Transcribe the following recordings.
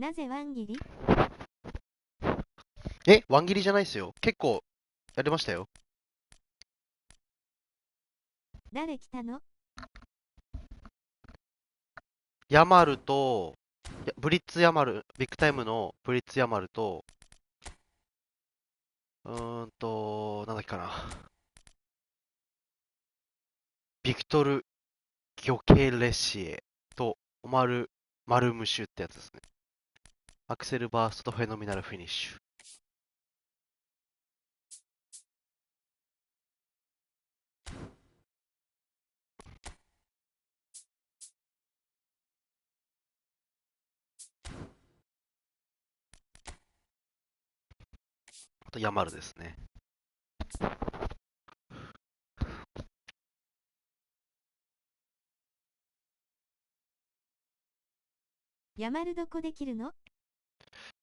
なぜワン切り？ワン切りじゃないですよ。結構、やりましたよ。誰来たの？ヤマルと、ブリッツヤマル、ビッグタイムのブリッツヤマルと、なんだっけかな。ビクトル・ギョケレシエと、オマル・マルムシュってやつですね。アクセルバーストとフェノミナルフィニッシュ。あとヤマルですね。ヤマルどこで切るの？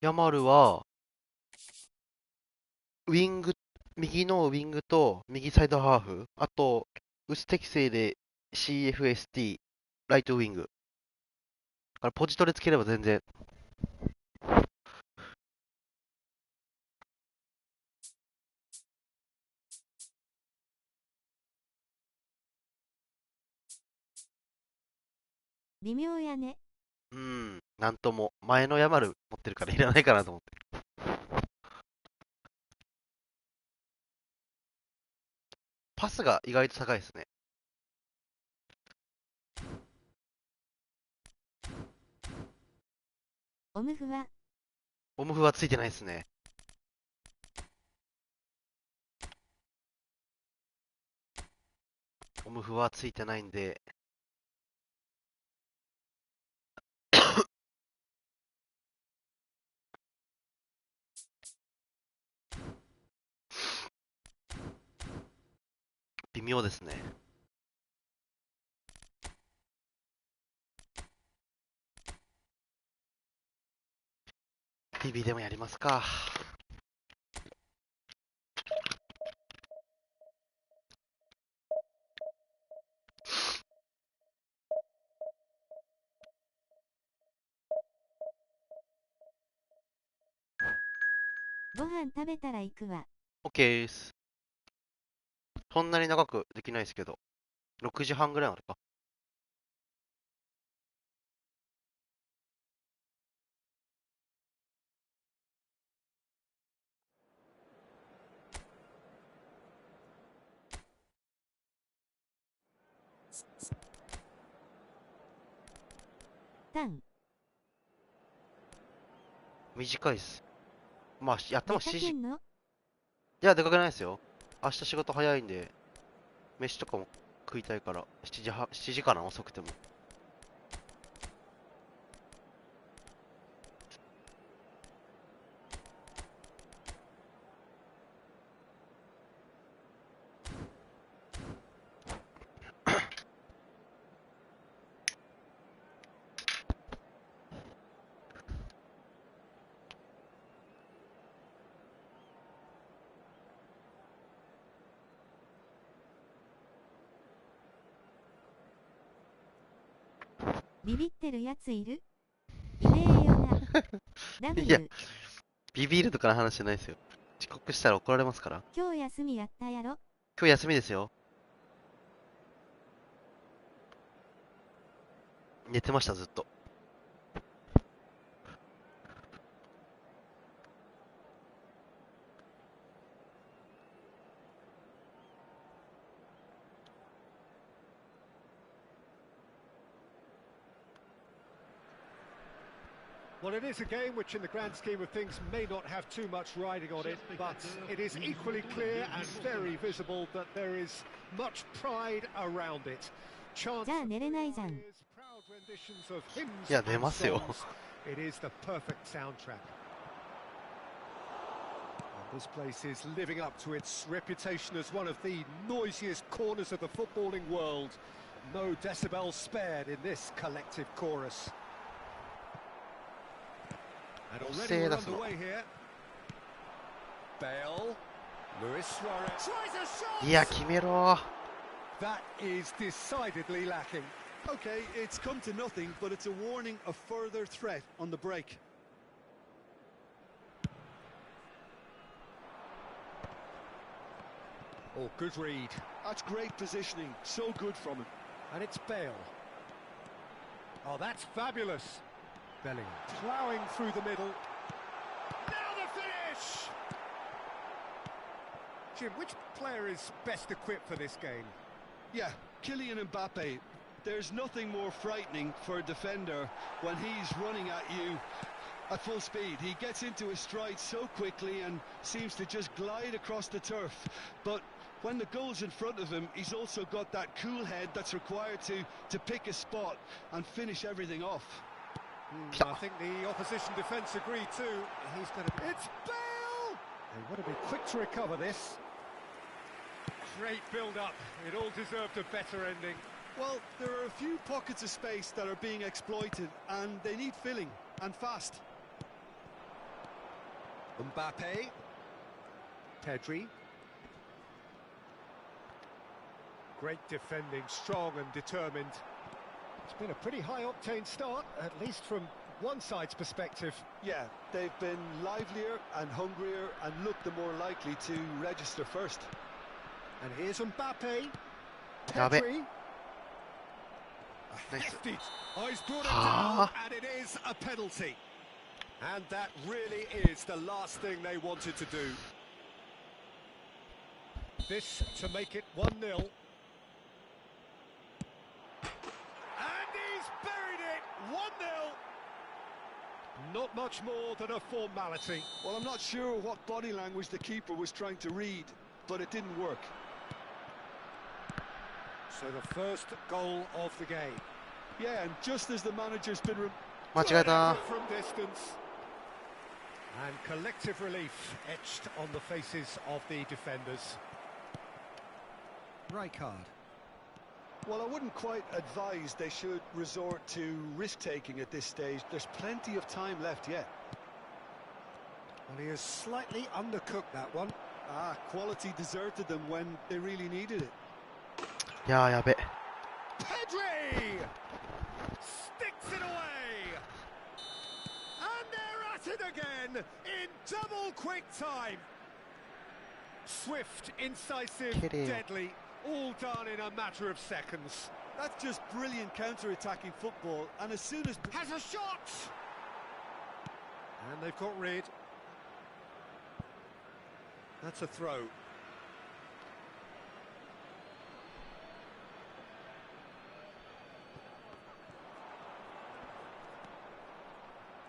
ヤマルは、ウィング、右のウィングと右サイドハーフ、あと、ウス適正で CFST、ライトウィング。だからポジトレつければ全然。微妙やね。なんとも。前のヤマル持ってるからいらないかなと思って。パスが意外と高いですね。オムフは？オムフはついてないですね。オムフはついてないんで、微妙ですね。ビビでもやりますか。ご飯食べたら行くわ。OK です。そんなに長くできないですけど、6時半ぐらいまでか。タン。短いです。まあ、やっても出か7時。いけんの？や、出かけないですよ。明日仕事早いんで、飯とかも食いたいから、7時かな、遅くても。ビビってるやついる？いねえよな。いや、W。ビビるとかの話じゃないですよ。遅刻したら怒られますから。今日休みやったやろ？今日休みですよ。寝てました、ずっと。Well, it is a game which in the grand scheme of things may not have too much riding on it, but it is equally clear and very visible that there is much pride around it. じゃあ寝れないじゃん。Proud renditions of hymns いや、寝ますよ。 and songs. It is the perfect soundtrack. And this place is living up to its reputation as one of the noisiest corners of the footballing world. No decibels spared in this collective chorus. And already we're underway here. Bale, Luis Suarez tries a shot. いや、決めろ。 That is decidedly lacking. Okay, it's come to nothing, but it's a warning of further threat on the break. Oh, good read. That's great positioning, so good from him. And it's Bale. Oh, that's fabulous. Bellingham ploughing through the middle. Now the finish! Jim, which player is best equipped for this game? Yeah, Kylian Mbappe. There's nothing more frightening for a defender when he's running at you at full speed. He gets into his stride so quickly and seems to just glide across the turf. But when the goal's in front of him, he's also got that cool head that's required to pick a spot and finish everything off. I think the opposition defence agreed too. He's going to... It's Bale! They want to be quick to recover this. Great build-up. It all deserved a better ending. Well, there are a few pockets of space that are being exploited, and they need filling, and fast. Mbappe. Pedri. Great defending, strong and determined. It's been a pretty high-octane start, at least from one side's perspective. Yeah, they've been livelier and hungrier and looked the more likely to register first. And here's Mbappe. Got it. Pedri. Nice. Hefty. Oh, he's brought it down, and it is a penalty. And that really is the last thing they wanted to do. This to make it 1-0. And he's buried it, 1-0. Not much more than a formality. Well, I'm not sure what body language the keeper was trying to read, but it didn't work. So the first goal of the game. Yeah, and just as the manager's been... 間違えた。 From distance. And collective relief etched on the faces of the defenders. Right card. Well, I wouldn't quite advise they should resort to risk-taking at this stage. There's plenty of time left yet. Well, he has slightly undercooked that one. Ah, quality deserted them when they really needed it. いやー、やべ。 Pedri! Sticks it away! And they're at it again in double quick time. Swift, incisive, Kitty. deadly, all done in a matter of seconds. That's just brilliant counter-attacking football, and as soon as... Has a shot! And they've got rid. That's a throw.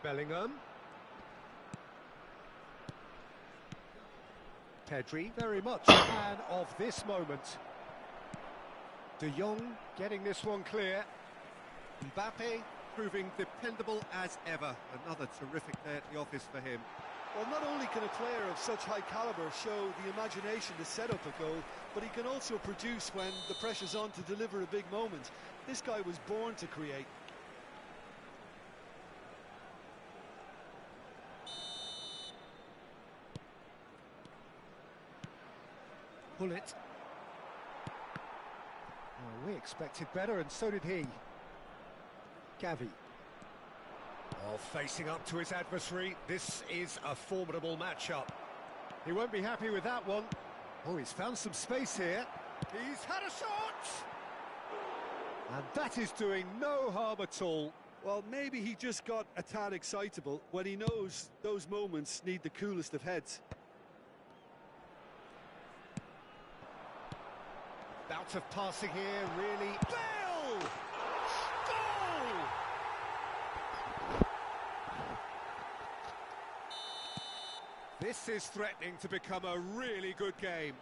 Bellingham. Pedri, very much a man of this moment. De Jong getting this one clear. Mbappe proving dependable as ever. Another terrific day at the office for him. Well, not only can a player of such high calibre show the imagination to set up a goal, but he can also produce when the pressure's on to deliver a big moment. This guy was born to create. Pull it. Oh, we expected better, and so did he. Gavi. Oh, facing up to his adversary. This is a formidable matchup. He won't be happy with that one. Oh, he's found some space here. He's had a shot! And that is doing no harm at all. Well, maybe he just got a tad excitable when he knows those moments need the coolest of heads. Bout of passing here, really. Bale! Goal! This is threatening to become a really good game.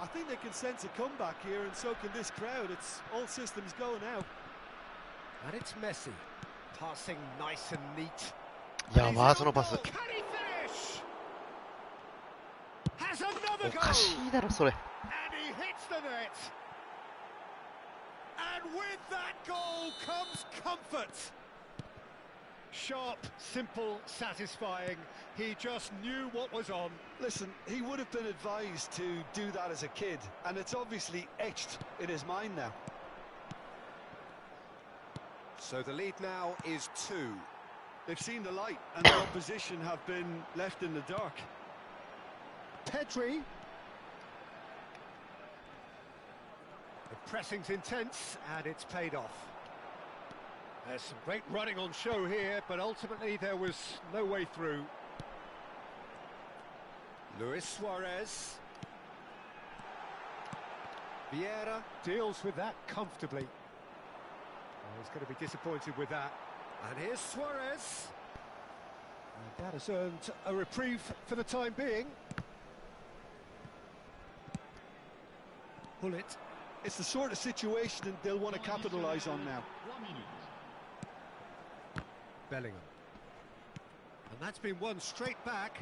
I think they can sense a comeback here, and so can this crowd. It's all systems go now. And it's Messi. Passing nice and neat. やばー、そのパス。 Can he finish? Has another お goal. かしいだろ、それ。 And he hits the net. And with that goal comes comfort. Sharp, simple, satisfying. He just knew what was on. Listen, he would have been advised to do that as a kid, and it's obviously etched in his mind now. So the lead now is 2. They've seen the light, and the opposition have been left in the dark. Pedri. The pressing's intense, and it's paid off. There's some great running on show here, but ultimately there was no way through. Luis Suarez. Vieira deals with that comfortably. Oh, he's going to be disappointed with that. And here's Suarez. And that has earned a reprieve for the time being. Pull it. It's the sort of situation that they'll want to capitalise on now. Bellingham. And that's been won straight back.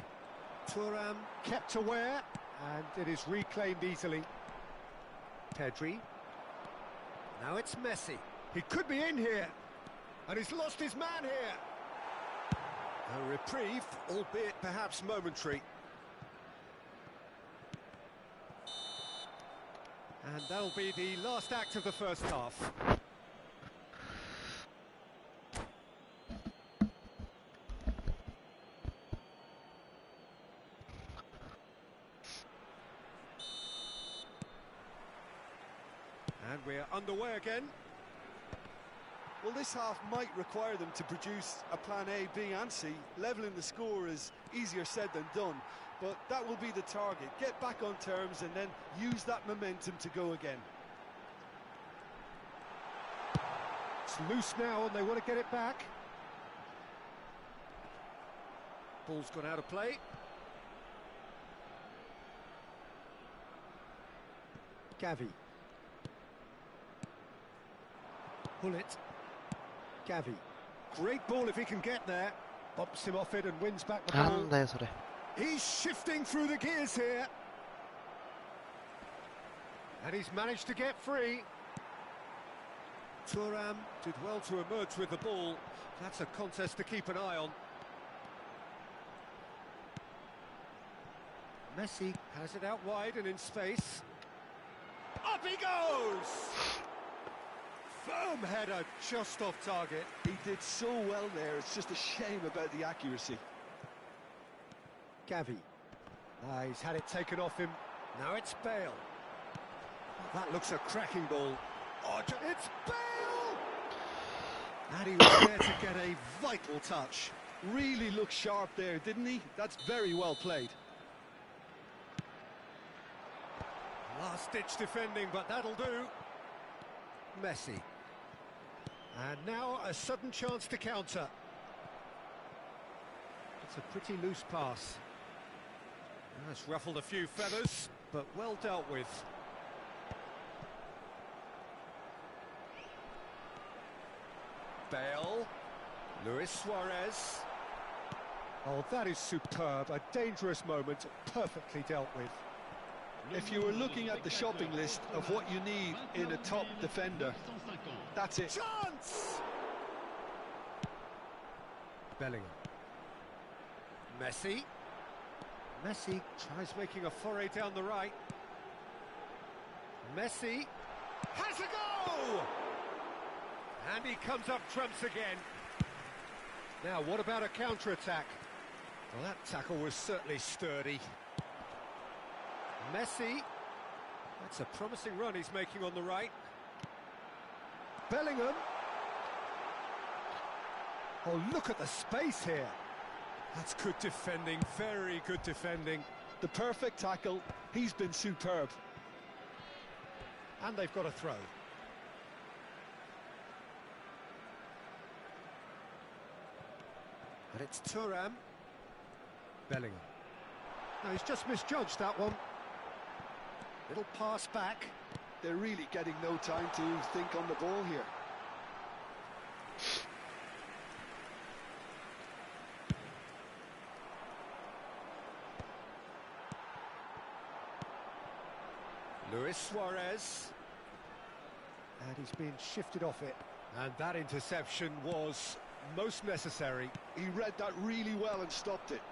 Thuram kept aware, and it is reclaimed easily. Pedri. Now it's Messi. He could be in here, and he's lost his man here. A reprieve, albeit perhaps momentary. And that'll be the last act of the first half. And we're underway again. Well, this half might require them to produce a plan A, B and C. Levelling the score is easier said than done, but that will be the target. Get back on terms and then use that momentum to go again. It's loose now and they want to get it back. Ball's gone out of play. Gavi. Pull it. Gavi. Great ball if he can get there. Bumps him off it and wins back the な ball. んだよ、それ。 He's shifting through the gears here. And he's managed to get free. Thuram did well to emerge with the ball. That's a contest to keep an eye on. Messi has it out wide and in space. Up he goes! Firm header just off target. He did so well there, it's just a shame about the accuracy. Gavi. He's had it taken off him. Now it's Bale. Oh, that looks a cracking ball. Oh, it's Bale! And he was there to get a vital touch. Really looked sharp there, didn't he? That's very well played. Last-ditch defending, but that'll do. Messi. And now a sudden chance to counter. It's a pretty loose pass. That's ruffled a few feathers, but well dealt with. Bale. Luis Suarez. Oh, that is superb. A dangerous moment, perfectly dealt with. If you were looking at the shopping list of what you need in a top defender, that's it. Chance! Bellingham. Messi. Messi tries making a foray down the right. Messi has a go! And he comes up trumps again. Now, what about a counter-attack? Well, that tackle was certainly sturdy. Messi. That's a promising run he's making on the right. Bellingham. Oh, look at the space here. That's good defending, very good defending. The perfect tackle, he's been superb. And they've got a throw. And it's Thuram. Bellingham. No, he's just misjudged that one. Little pass back. They're really getting no time to think on the ball here. Luis Suarez. And he's been shifted off it. And that interception was most necessary. He read that really well and stopped it.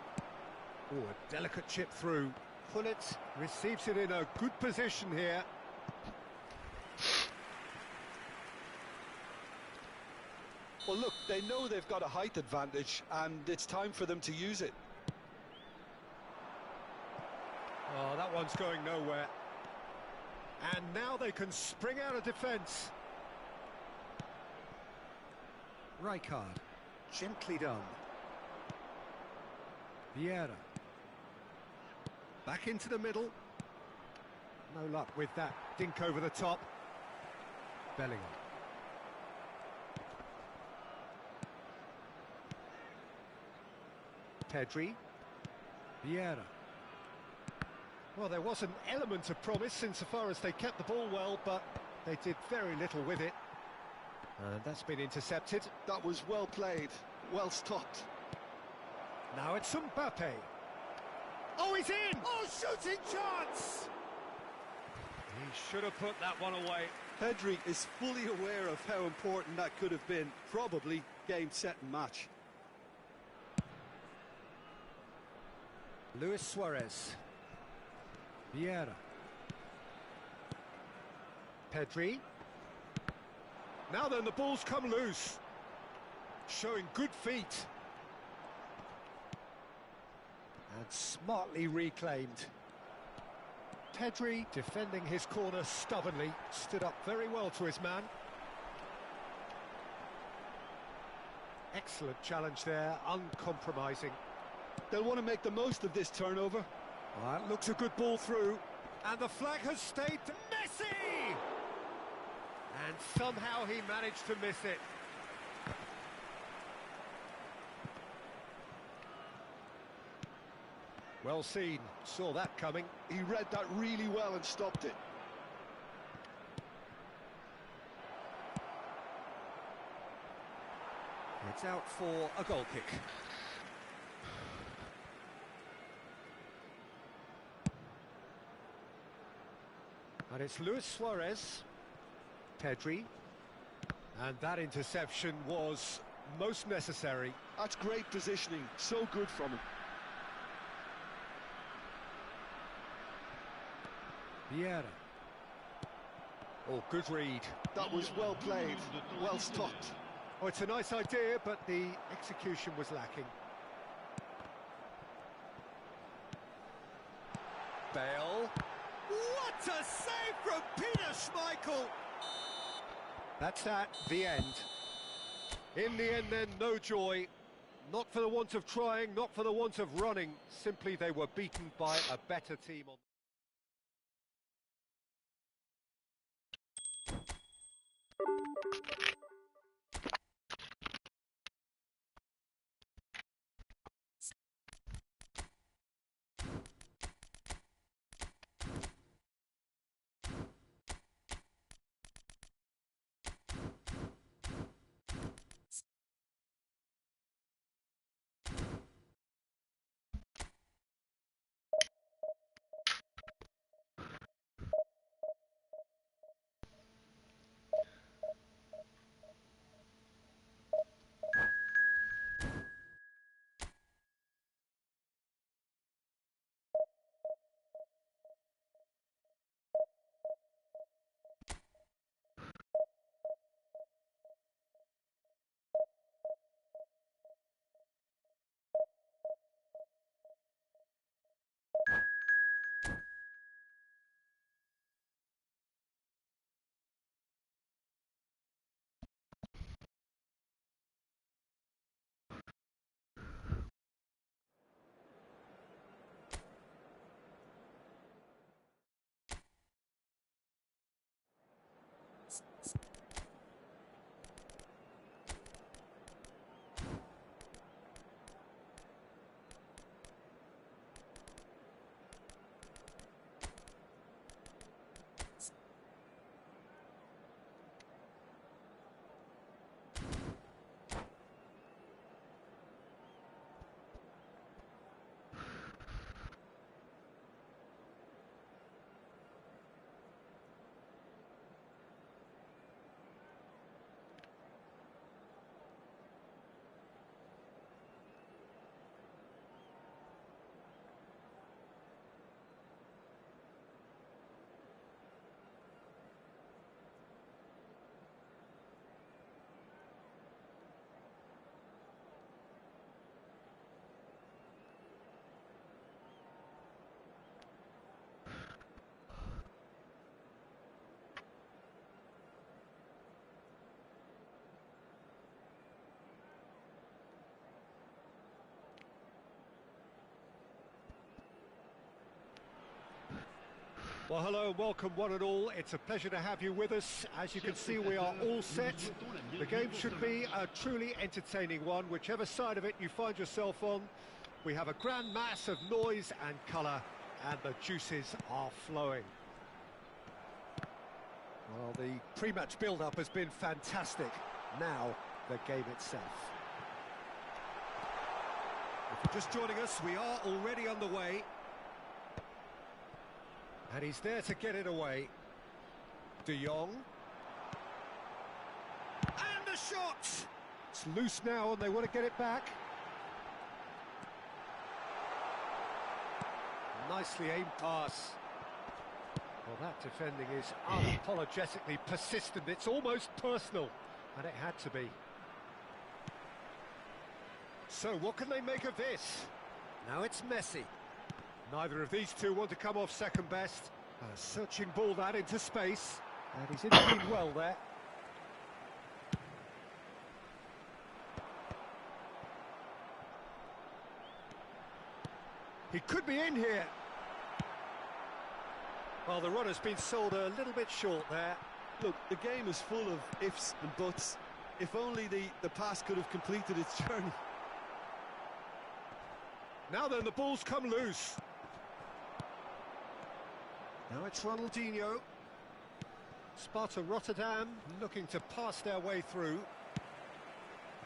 Oh, a delicate chip through. Pullet receives it in a good position here. Well, look, they know they've got a height advantage, and it's time for them to use it. Oh, that one's going nowhere. And now they can spring out of defence. Rijkaard, gently done. Vieira. Back into the middle. No luck with that dink over the top. Bellingham. Pedri. Vieira. Well, there was an element of promise insofar as they kept the ball well, but they did very little with it. And that's been intercepted. That was well played, well stopped. Now it's Mbappe. Oh, he's in! Oh, shooting chance! He should have put that one away. Pedri is fully aware of how important that could have been. Probably game, set and match. Luis Suarez. Vieira. Pedri. Now then, the ball's come loose. Showing good feet. And smartly reclaimed. Pedri, defending his corner stubbornly, stood up very well to his man. Excellent challenge there, uncompromising. They'll want to make the most of this turnover. Well, that looks a good ball through. And the flag has stayed to Messi! And somehow he managed to miss it. Well seen, saw that coming. He read that really well and stopped it. It's out for a goal kick. And it's Luis Suarez. Pedri. And that interception was most necessary. That's great positioning, so good from him. Vieira. Oh, good read. That was well played, well stopped. Oh, it's a nice idea, but the execution was lacking. Bale. What a save from Peter Schmeichel! That's that, the end. In the end then, no joy. Not for the want of trying, not for the want of running. Simply they were beaten by a better team on Well, hello and welcome one and all. It's a pleasure to have you with us. As you can see, we are all set. The game should be a truly entertaining one, whichever side of it you find yourself on. We have a grand mass of noise and colour, and the juices are flowing. Well, the pre-match build-up has been fantastic. Now, the game itself. If you're just joining us, we are already underway. And he's there to get it away. De Jong. And the shot! It's loose now and they want to get it back. Nicely aimed pass. Well, that defending is unapologetically persistent. It's almost personal. And it had to be. So, what can they make of this? Now it's Messi. Neither of these two want to come off second best. A searching ball that into space. And he's intervened well there. He could be in here. Well, the run has been sold a little bit short there. Look, the game is full of ifs and buts. If only the pass could have completed its journey. Now then, the ball's come loose. Now it's Ronaldinho. Sparta Rotterdam looking to pass their way through.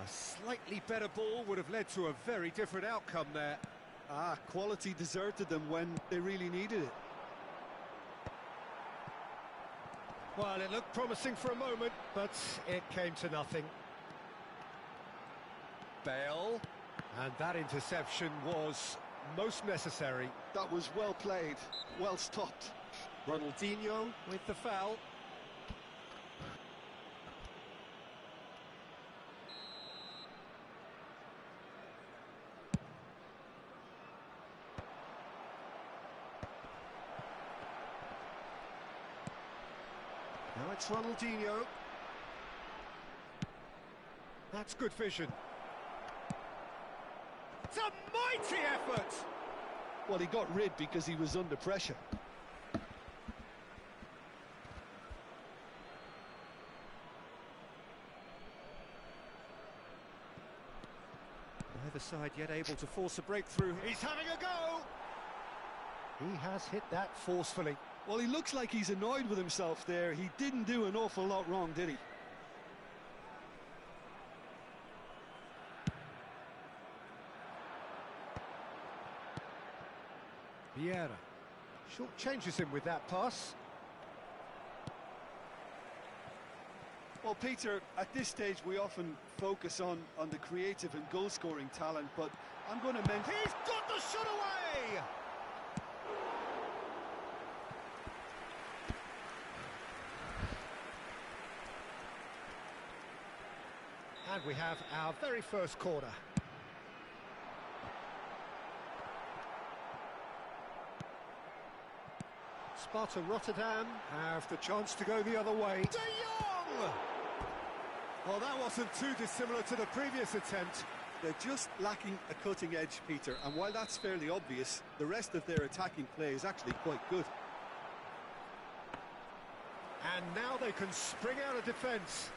A slightly better ball would have led to a very different outcome there. Quality deserted them when they really needed it. Well, it looked promising for a moment, but it came to nothing. Bale. And that interception was most necessary. That was well played, well stopped. Ronaldinho with the foul. Now it's Ronaldinho. That's good vision. It's a mighty effort! Well, he got rid because he was under pressure. Neither side yet able to force a breakthrough. He's having a go! He has hit that forcefully. Well, he looks like he's annoyed with himself there. He didn't do an awful lot wrong, did he? Vieira short changes him with that pass. Well, Peter, at this stage we often focus on the creative and goal-scoring talent, but I'm going to mention... He's got the shot away! And we have our very first corner. Sparta Rotterdam have the chance to go the other way. De Jong! Well, that wasn't too dissimilar to the previous attempt. They're just lacking a cutting edge, Peter, and while that's fairly obvious, the rest of their attacking play is actually quite good. And now they can spring out of defence.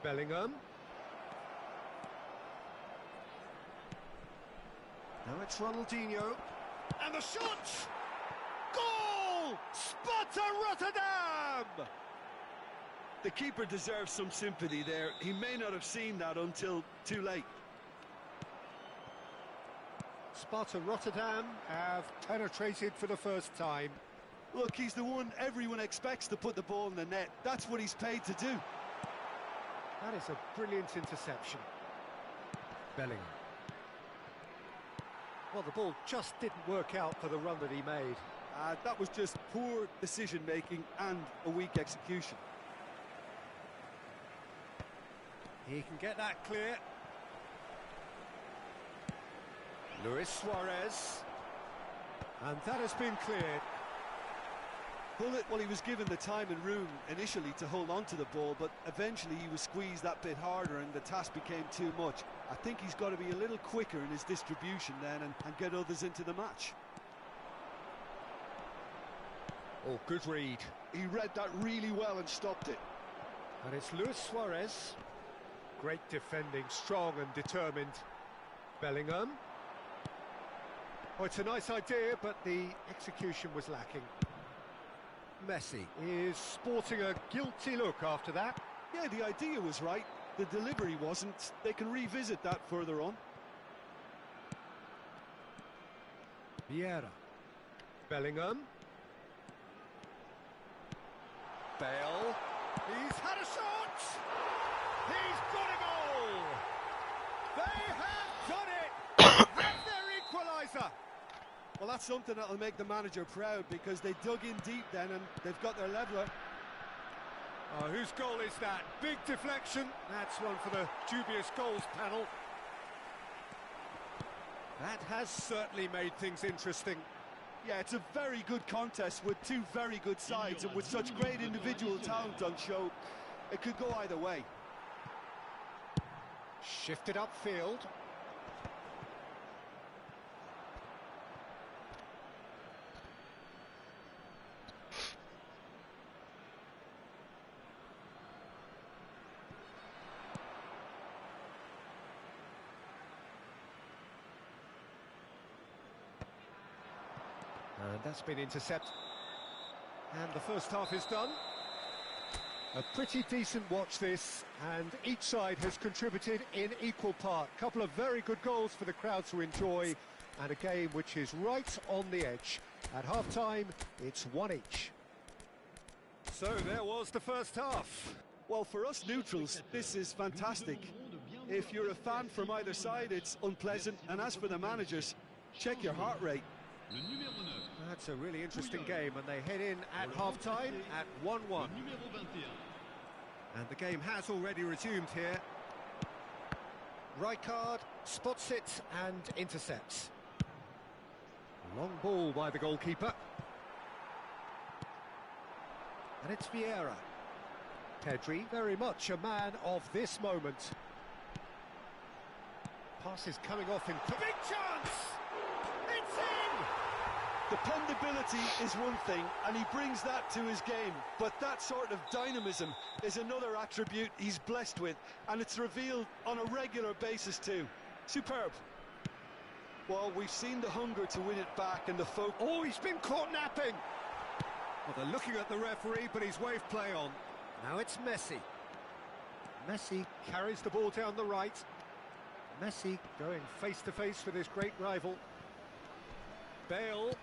Bellingham. Now it's Ronaldinho. And the shot! Goal! Sparta Rotterdam! The keeper deserves some sympathy there. He may not have seen that until too late. Sparta Rotterdam have penetrated for the first time. Look, he's the one everyone expects to put the ball in the net. That's what he's paid to do. That is a brilliant interception. Bellingham. Well, the ball just didn't work out for the run that he made. That was just poor decision-making and a weak execution. He can get that clear. Luis Suarez. And that has been cleared. Bullet, well, he was given the time and room initially to hold on to the ball, but eventually he was squeezed that bit harder and the task became too much. I think he's got to be a little quicker in his distribution then and get others into the match. Oh, good read. He read that really well and stopped it. And it's Luis Suarez. Great defending, strong and determined. Bellingham. Oh, it's a nice idea, but the execution was lacking. Messi is sporting a guilty look after that. Yeah, the idea was right. The delivery wasn't. They can revisit that further on. Vieira. Bellingham. Bale. He's had a shot! He's got a goal! They have done it! That's their equaliser! Well, that's something that'll make the manager proud because they dug in deep then and they've got their leveller. Oh, whose goal is that? Big deflection. That's one for the dubious goals panel. That has certainly made things interesting. Yeah, it's a very good contest with two very good sides and with such great individual talent on show, it could go either way. Shifted upfield. And that's been intercepted. And the first half is done. A pretty decent watch this, and each side has contributed in equal part. Couple of very good goals for the crowd to enjoy, and a game which is right on the edge. At half-time, it's one each. So there was the first half. Well, for us neutrals, this is fantastic. If you're a fan from either side, it's unpleasant, and as for the managers, check your heart rate. That's a really interesting game, and they head in at half-time at 1-1. And the game has already resumed here. Rijkaard spots it and intercepts. Long ball by the goalkeeper. And it's Vieira. Pedri, very much a man of this moment. Pass is coming off in... Big chance! It's in! Dependability is one thing, and he brings that to his game, but that sort of dynamism is another attribute he's blessed with, and it's revealed on a regular basis too. Superb. Well, we've seen the hunger to win it back and the focus. Oh, he's been caught napping! Well, they're looking at the referee, but he's waved play on. Now it's Messi. Messi carries the ball down the right. Messi going face-to-face with his great rival. Bale,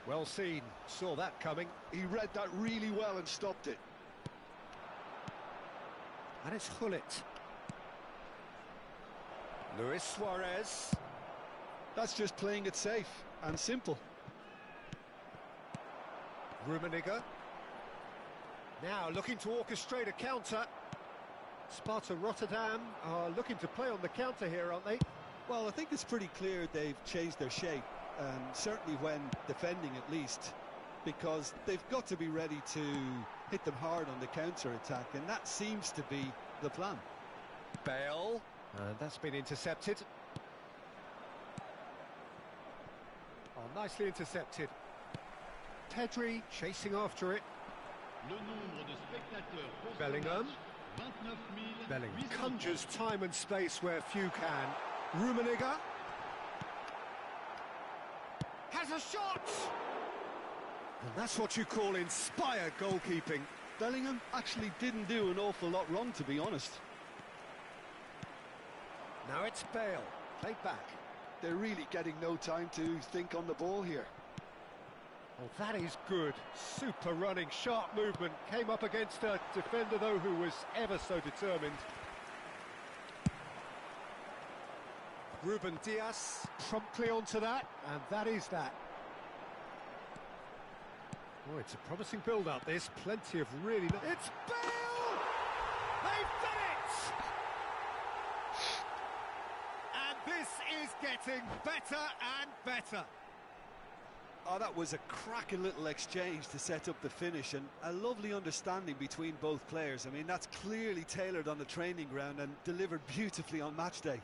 well seen, saw that coming. He read that really well and stopped it. And it's Gullit. Luis Suarez. That's just playing it safe and simple. Rummenigge. Now looking to orchestrate a counter. Sparta Rotterdam are looking to play on the counter here, aren't they? Well, I think it's pretty clear they've changed their shape, certainly when defending at least, because they've got to be ready to hit them hard on the counter-attack, and that seems to be the plan. Bale, and that's been intercepted. Oh, nicely intercepted. Pedri chasing after it. Bellingham. Bellingham conjures time and space where few can. Rummenigge has a shot! And that's what you call inspired goalkeeping. Bellingham actually didn't do an awful lot wrong, to be honest. Now it's Bale, played back. They're really getting no time to think on the ball here. Well, that is good. Super running, sharp movement. Came up against a defender, though, who was ever so determined. Ruben Dias promptly onto that, and that is that. Oh, it's a promising build-up, this. Plenty of really... It's Bale! They've done it! And this is getting better and better. Oh, that was a cracking little exchange to set up the finish, and a lovely understanding between both players. I mean, that's clearly tailored on the training ground and delivered beautifully on match day.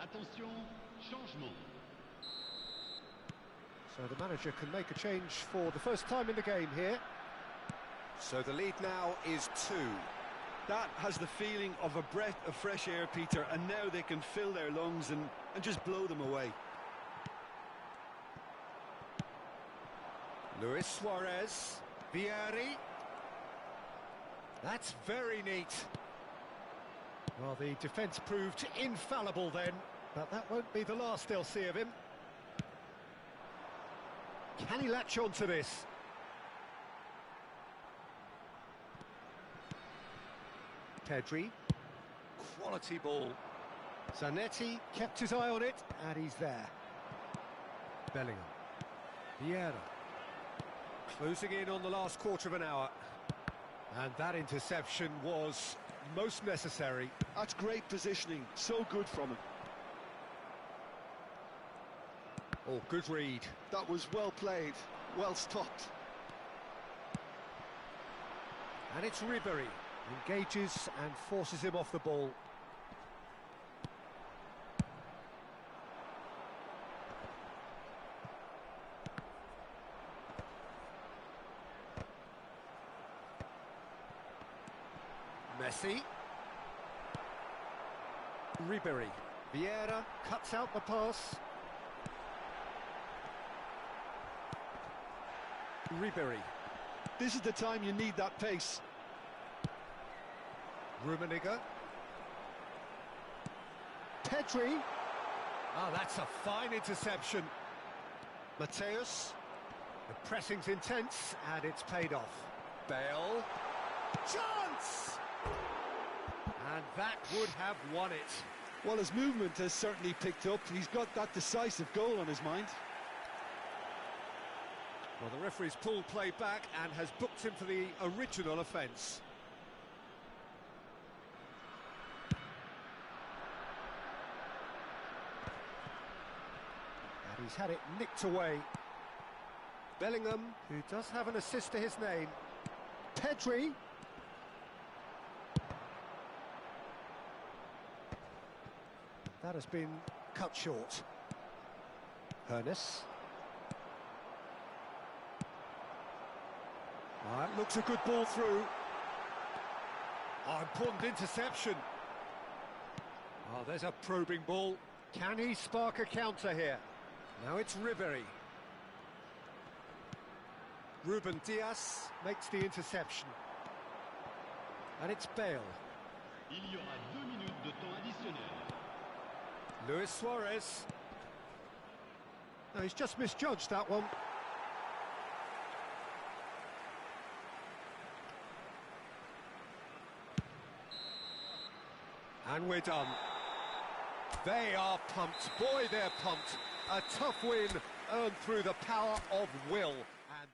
Attention, changement. So the manager can make a change for the first time in the game here. So the lead now is 2. That has the feeling of a breath of fresh air, Peter, and now they can fill their lungs and just blow them away. Luis Suarez, Vieri. That's very neat. Well, the defence proved infallible then, but that won't be the last they'll see of him. Can he latch on to this? Pedri. Quality ball. Zanetti kept his eye on it, and he's there. Bellingham. Vieira. Closing in on the last quarter of an hour. And that interception was most necessary. That's great positioning, so good from him. Oh, good read. That was well played, well stopped. And it's Ribery. Engages and forces him off the ball. Messi. Ribery. Vieira cuts out the pass. Ribery. This is the time you need that pace. Rummenigge. Pedri. Ah, that's a fine interception. Mateus. The pressing's intense, and it's paid off. Bale. Chance! And that would have won it. Well, his movement has certainly picked up. He's got that decisive goal on his mind. Well, the referee's pulled play back and has booked him for the original offence. And he's had it nicked away. Bellingham, who does have an assist to his name. Pedri. That has been cut short. Hernes. That looks a good ball through. Oh, important interception. Oh, there's a probing ball. Can he spark a counter here? Now it's Ribery. Ruben Dias makes the interception. And it's Bale. Il y aura 2 minutes de temps additionnel. Luis Suarez. No, he's just misjudged that one. And we're done. They are pumped. Boy, they're pumped. A tough win earned through the power of will. And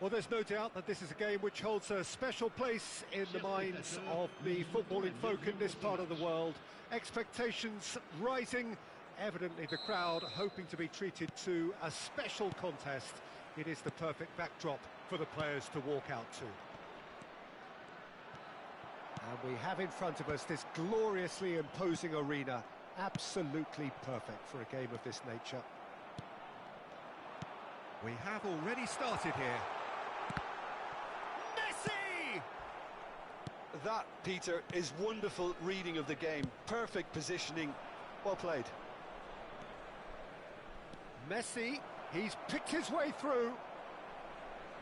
Well, there's no doubt that this is a game which holds a special place in the minds of the footballing folk in this part of the world. Expectations rising, evidently the crowd hoping to be treated to a special contest. It is the perfect backdrop for the players to walk out to. And we have in front of us this gloriously imposing arena, absolutely perfect for a game of this nature. We have already started here. That, Peter, is wonderful reading of the game. Perfect positioning. Well played. Messi, he's picked his way through.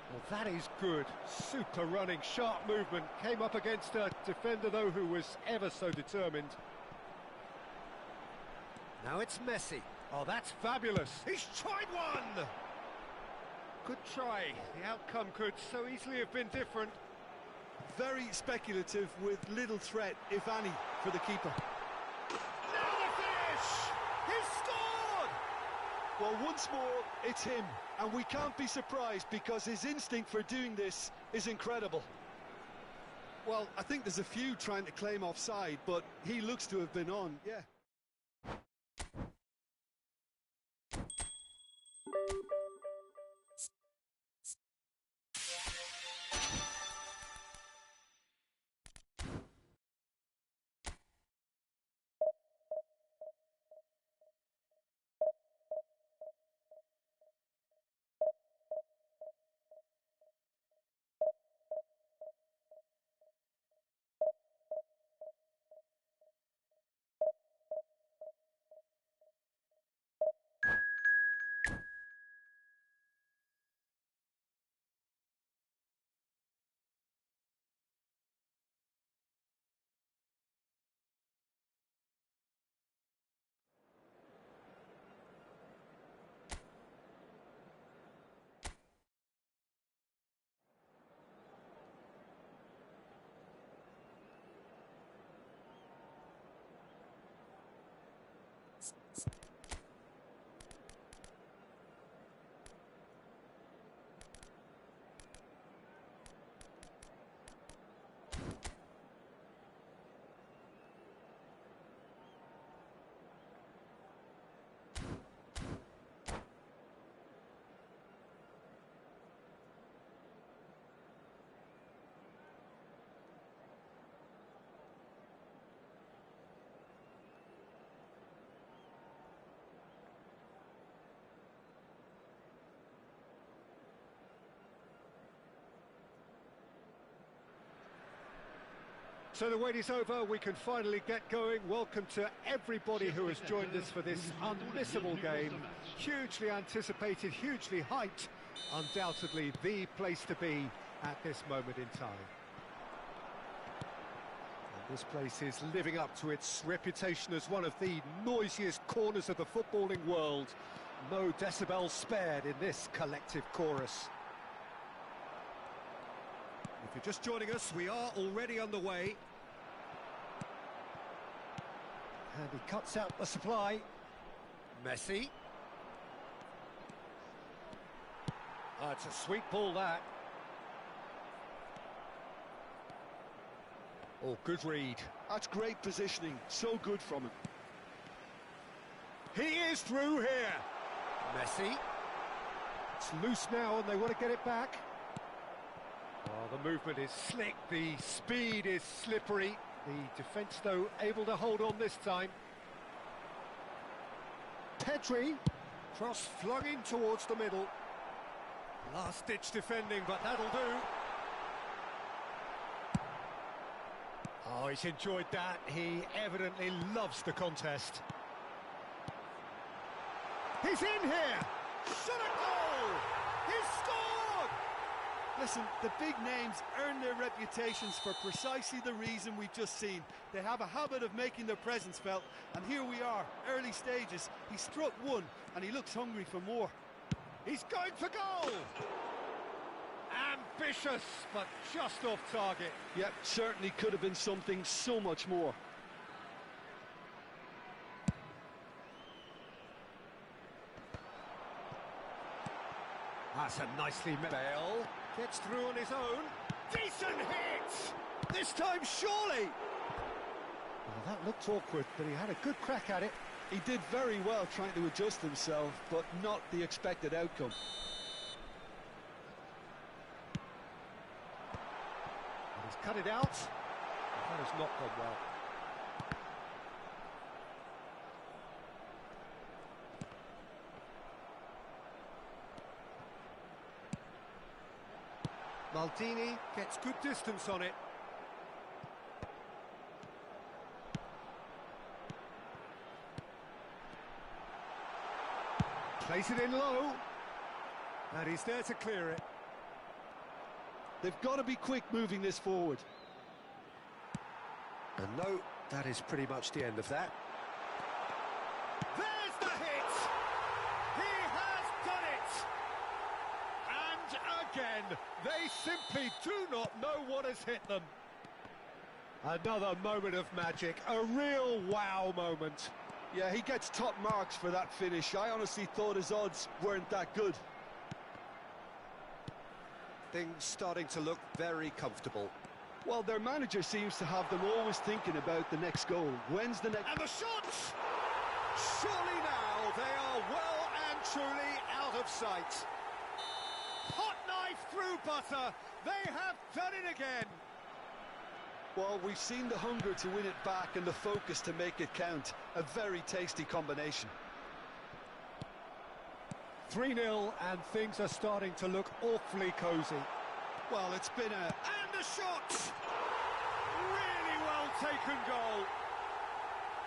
Well, that is good. Super running, sharp movement. Came up against a defender, though, who was ever so determined. Now it's Messi. Oh, that's fabulous. He's tried one! Good try. The outcome could so easily have been different. Very speculative with little threat, if any, for the keeper. Now the finish! He's scored! Well, once more, it's him. And we can't be surprised because his instinct for doing this is incredible. Well, I think there's a few trying to claim offside, but he looks to have been on, yeah. So the wait is over, we can finally get going. Welcome to everybody who has joined us for this unmissable game. Hugely anticipated, hugely hyped. Undoubtedly the place to be at this moment in time. And this place is living up to its reputation as one of the noisiest corners of the footballing world. No decibels spared in this collective chorus. If you're just joining us, we are already underway. And he cuts out the supply. Messi. Oh, it's a sweet ball, that. Oh, good read. That's great positioning. So good from him. He is through here. Messi. It's loose now and they want to get it back. Oh, the movement is slick, the speed is slippery. The defence, though, able to hold on this time. Pedri, cross flung in towards the middle. Last-ditch defending, but that'll do. Oh, he's enjoyed that. He evidently loves the contest. He's in here! Shot a goal! He's scored! Listen, the big names earn their reputations for precisely the reason we've just seen. They have a habit of making their presence felt, and here we are, early stages. He struck one, and he looks hungry for more. He's going for goal! Ambitious, but just off target. Yep, certainly could have been something so much more. That's a nicely made. Bale gets through on his own. Decent hit! This time, surely! Well, that looked awkward, but he had a good crack at it. He did very well trying to adjust himself, but not the expected outcome. And he's cut it out. That has not gone well. Maldini gets good distance on it. Plays it in low. And he's there to clear it. They've got to be quick moving this forward. And no, that is pretty much the end of that. There's the hit! He has done it! And again, they simply do not know what has hit them. Another moment of magic, a real wow moment. Yeah, he gets top marks for that finish. I honestly thought his odds weren't that good. Things starting to look very comfortable. Well, their manager seems to have them always thinking about the next goal. When's the next... And the shot! Surely now they are well and truly out of sight. Hot knife through butter. They have done it again. Well, we've seen the hunger to win it back and the focus to make it count. A very tasty combination. 3-0 and things are starting to look awfully cosy. Well, it's been a... And the shot! Really well taken goal.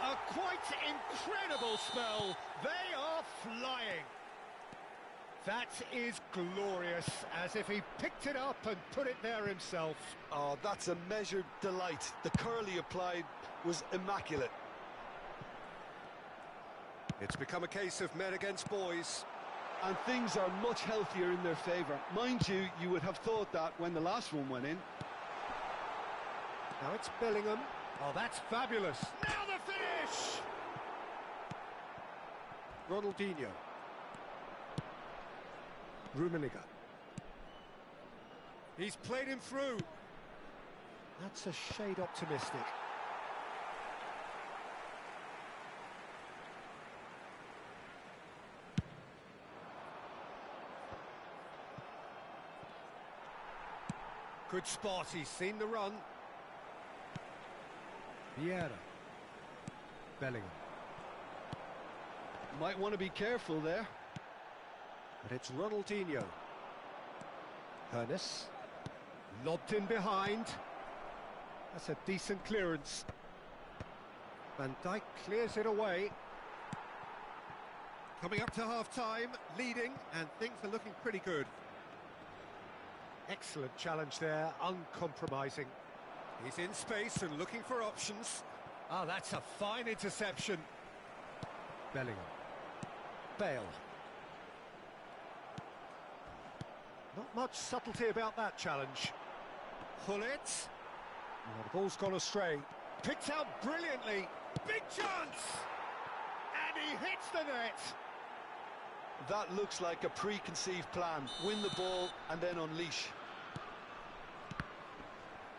A quite incredible spell. They are flying. That is glorious, as if he picked it up and put it there himself. Oh, that's a measured delight. The curl he applied was immaculate. It's become a case of men against boys. And things are much healthier in their favour. Mind you, you would have thought that when the last one went in. Now it's Bellingham. Oh, that's fabulous. Now the finish! Ronaldinho. Rummenigge. He's played him through. That's a shade optimistic. Good spot, he's seen the run. Vieira. Bellingham. Might want to be careful there. And it's Ronaldinho. Hernes. Lobbed in behind. That's a decent clearance. Van Dijk clears it away. Coming up to half-time, leading, and things are looking pretty good. Excellent challenge there, uncompromising. He's in space and looking for options. Ah, that's a fine interception. Bellingham. Bale. Not much subtlety about that challenge. Hullet. Oh, the ball's gone astray. Picked out brilliantly. Big chance! And he hits the net. That looks like a preconceived plan. Win the ball and then unleash.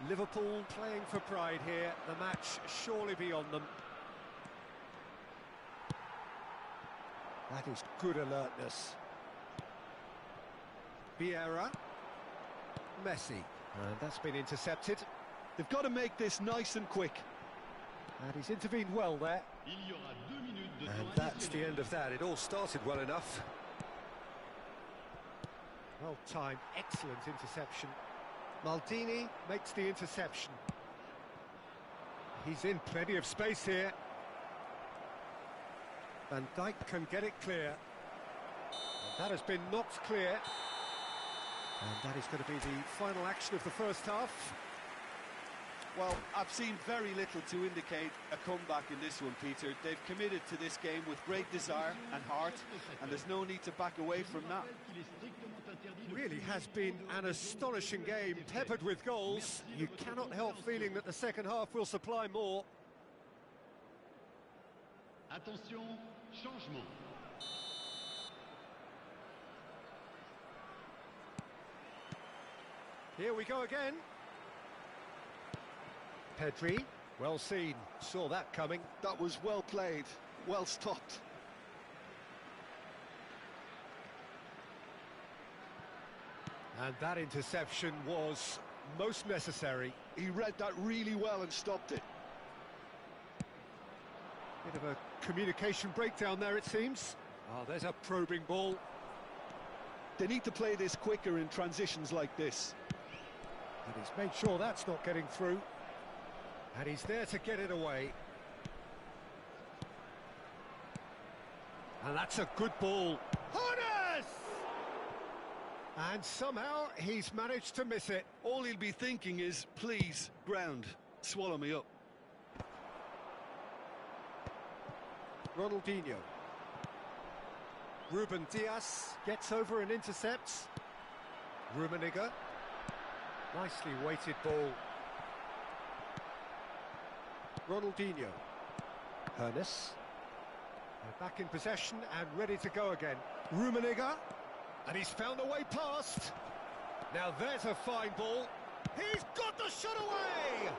Liverpool playing for pride here. The match surely beyond them. That is good alertness. Vieira. Messi. And that's been intercepted. They've got to make this nice and quick. And he's intervened well there. Il y aura 2 minutes de And temps that's the additionnel. end of that. It all started well enough. Well timed, excellent interception. Maldini makes the interception. He's in plenty of space here. Van Dijk can get it clear. And that has been knocked clear. And that is going to be the final action of the first half. Well, I've seen very little to indicate a comeback in this one, Peter. They've committed to this game with great desire and heart, and there's no need to back away from that. Really has been an astonishing game, peppered with goals. You cannot help feeling that the second half will supply more. Attention, changement. Here we go again. Pedri, well seen, saw that coming. That was well played, well stopped. And that interception was most necessary. He read that really well and stopped it. Bit of a communication breakdown there, it seems. Oh, there's a probing ball. They need to play this quicker in transitions like this. And he's made sure that's not getting through. And he's there to get it away. And that's a good ball. Harness! And somehow he's managed to miss it. All he'll be thinking is, please, ground, swallow me up. Ronaldinho. Ruben Diaz gets over and intercepts. Rummenigge. Nicely weighted ball. Ronaldinho. Hernes. They're back in possession and ready to go again. Rummenigge. And he's found a way past. Now there's a fine ball. He's got the shot away!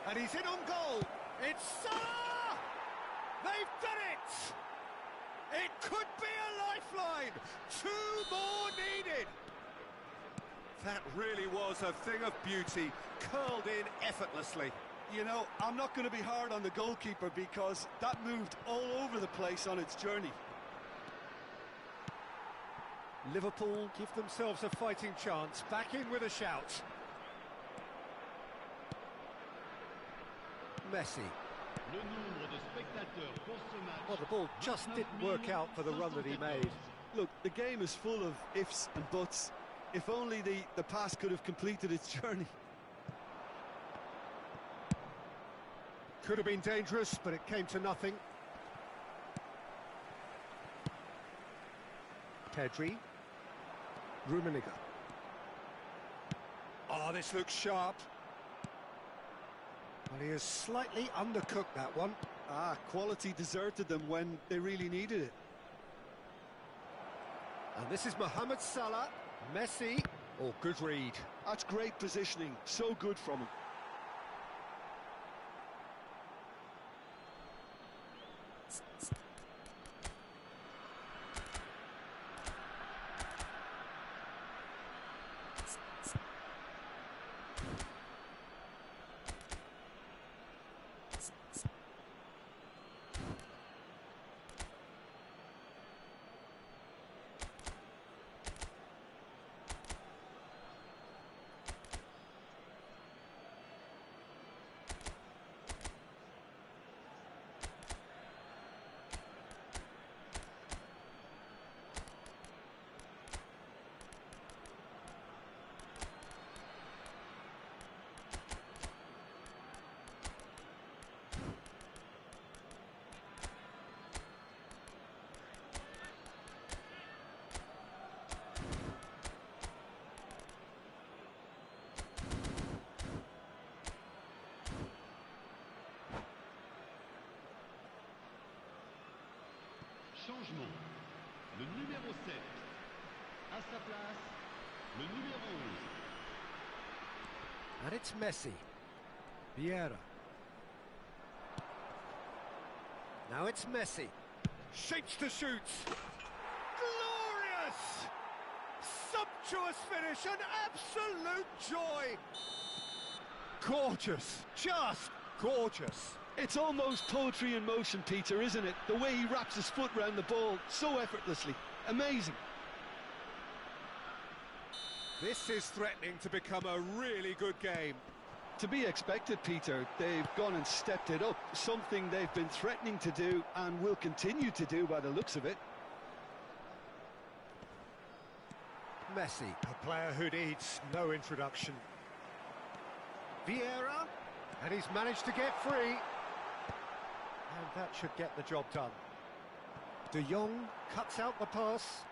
And he's in on goal. It's Salah! They've done it! It could be a lifeline. 2 more needed. That really was a thing of beauty, curled in effortlessly. You know, I'm not going to be hard on the goalkeeper because that moved all over the place on its journey. Liverpool give themselves a fighting chance, back in with a shout. Messi. Le nombre de spectateurs pour ce match. Well, the ball just didn't work out for the run that he made. Look, the game is full of ifs and buts. If only the pass could have completed its journey. Could have been dangerous, but it came to nothing. Pedri. Rummenigge. Oh, this looks sharp. Well, he has slightly undercooked that one. Ah, quality deserted them when they really needed it. And this is Mohamed Salah. Messi. Oh, good read. That's great positioning. So good from him. Changement. Le numéro 7. À sa place, le numéro 11. And it's Messi. Vieira. Now it's Messi. Shapes to shoot. Glorious! Sumptuous finish, an absolute joy. Gorgeous, just gorgeous. It's almost poetry in motion, Peter, isn't it? The way he wraps his foot round the ball so effortlessly. Amazing. This is threatening to become a really good game. to be expected, Peter. They've gone and stepped it up, something they've been threatening to do and will continue to do by the looks of it. Messi, a player who needs no introduction. Vieira, and he's managed to get free. And that should get the job done. De Jong cuts out the pass.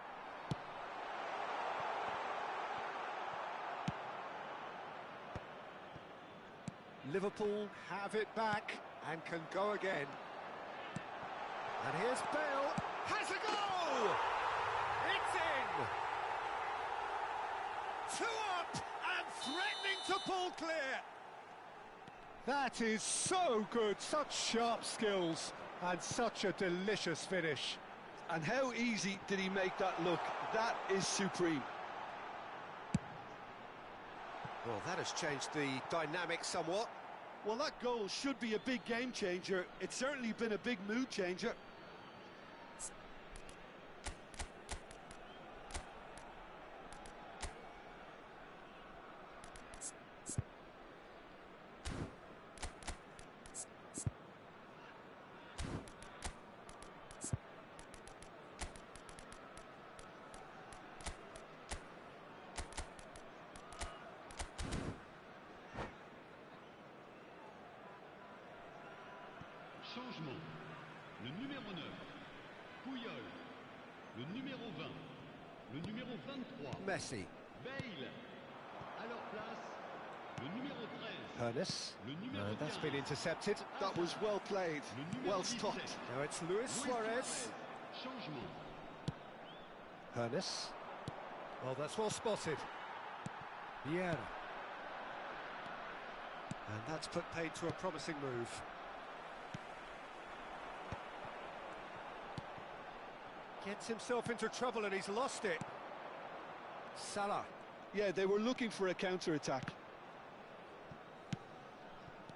Liverpool have it back and can go again. And here's Bale, has a goal! It's in! 2 up and threatening to pull clear. That is so good, such sharp skills and such a delicious finish. And how easy did he make that look? That is supreme. Well, that has changed the dynamic somewhat. Well, that goal should be a big game changer. It's certainly been a big mood changer. Changement. Le numéro 9, Puyol. Le numéro 20, le numéro 23, Messi, Bale. À leur place, le numéro 13, Ernest, le numéro and that's 15, been intercepted. That was well played, le numéro well 17, stopped. Now it's Luis Suarez. Changement. Ernest. Well, that's well spotted. Vieira. And that's put paid to a promising move. Gets himself into trouble and he's lost it. Salah. Yeah, they were looking for a counter-attack.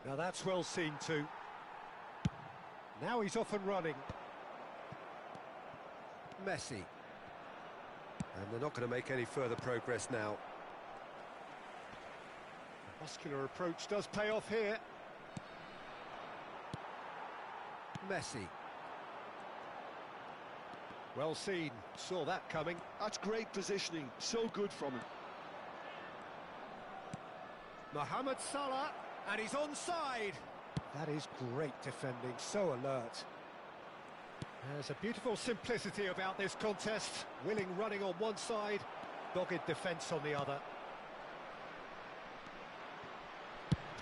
Now that's well seen too. Now he's off and running. Messi. And they're not going to make any further progress now. The muscular approach does pay off here. Messi. Well seen, saw that coming. That's great positioning, so good from him. Mohamed Salah, and he's onside. That is great defending, so alert. There's a beautiful simplicity about this contest. Willing running on one side, dogged defence on the other.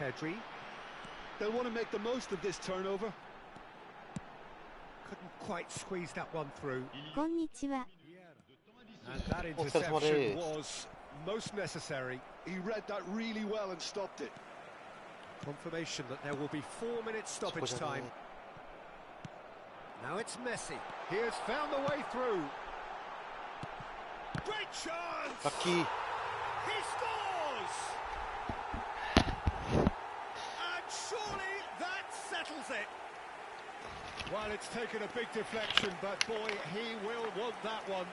Pedri. They'll want to make the most of this turnover. Couldn't quite squeeze that one through. こんにちは。 And that お疲れ様で interception す。 was most necessary. He read that really well and stopped it. Confirmation that there will be 4 minutes stoppage そこじゃね time. Now it's Messi. He has found the way through. Great chance! ラッキー。 He scores! And surely that settles it. Well, it's taken a big deflection, but boy, he will want that one.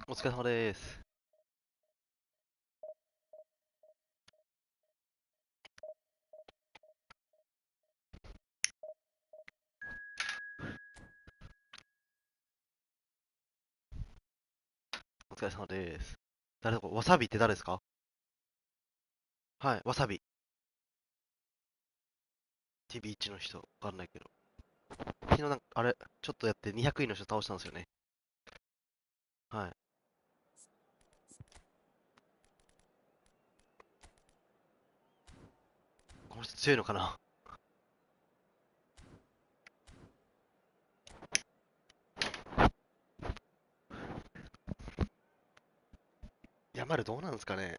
お疲れ様です。お疲れ様です。誰だこれわさびって誰ですか？はい、わさび。TB1 の人、わかんないけど。昨日なんか、あれ、ちょっとやって200位の人倒したんですよね。はい。この人強いのかな？いヤマルどうなんですかね。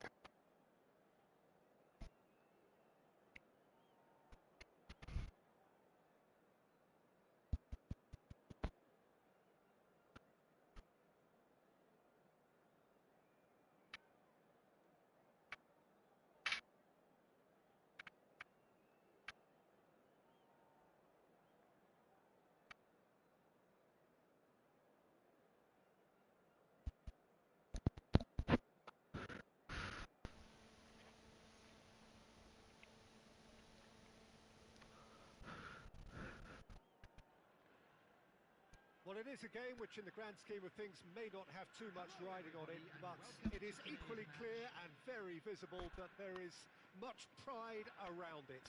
Well, it is a game which in the grand scheme of things may not have too much riding on it, but it is equally clear and very visible that there is much pride around it.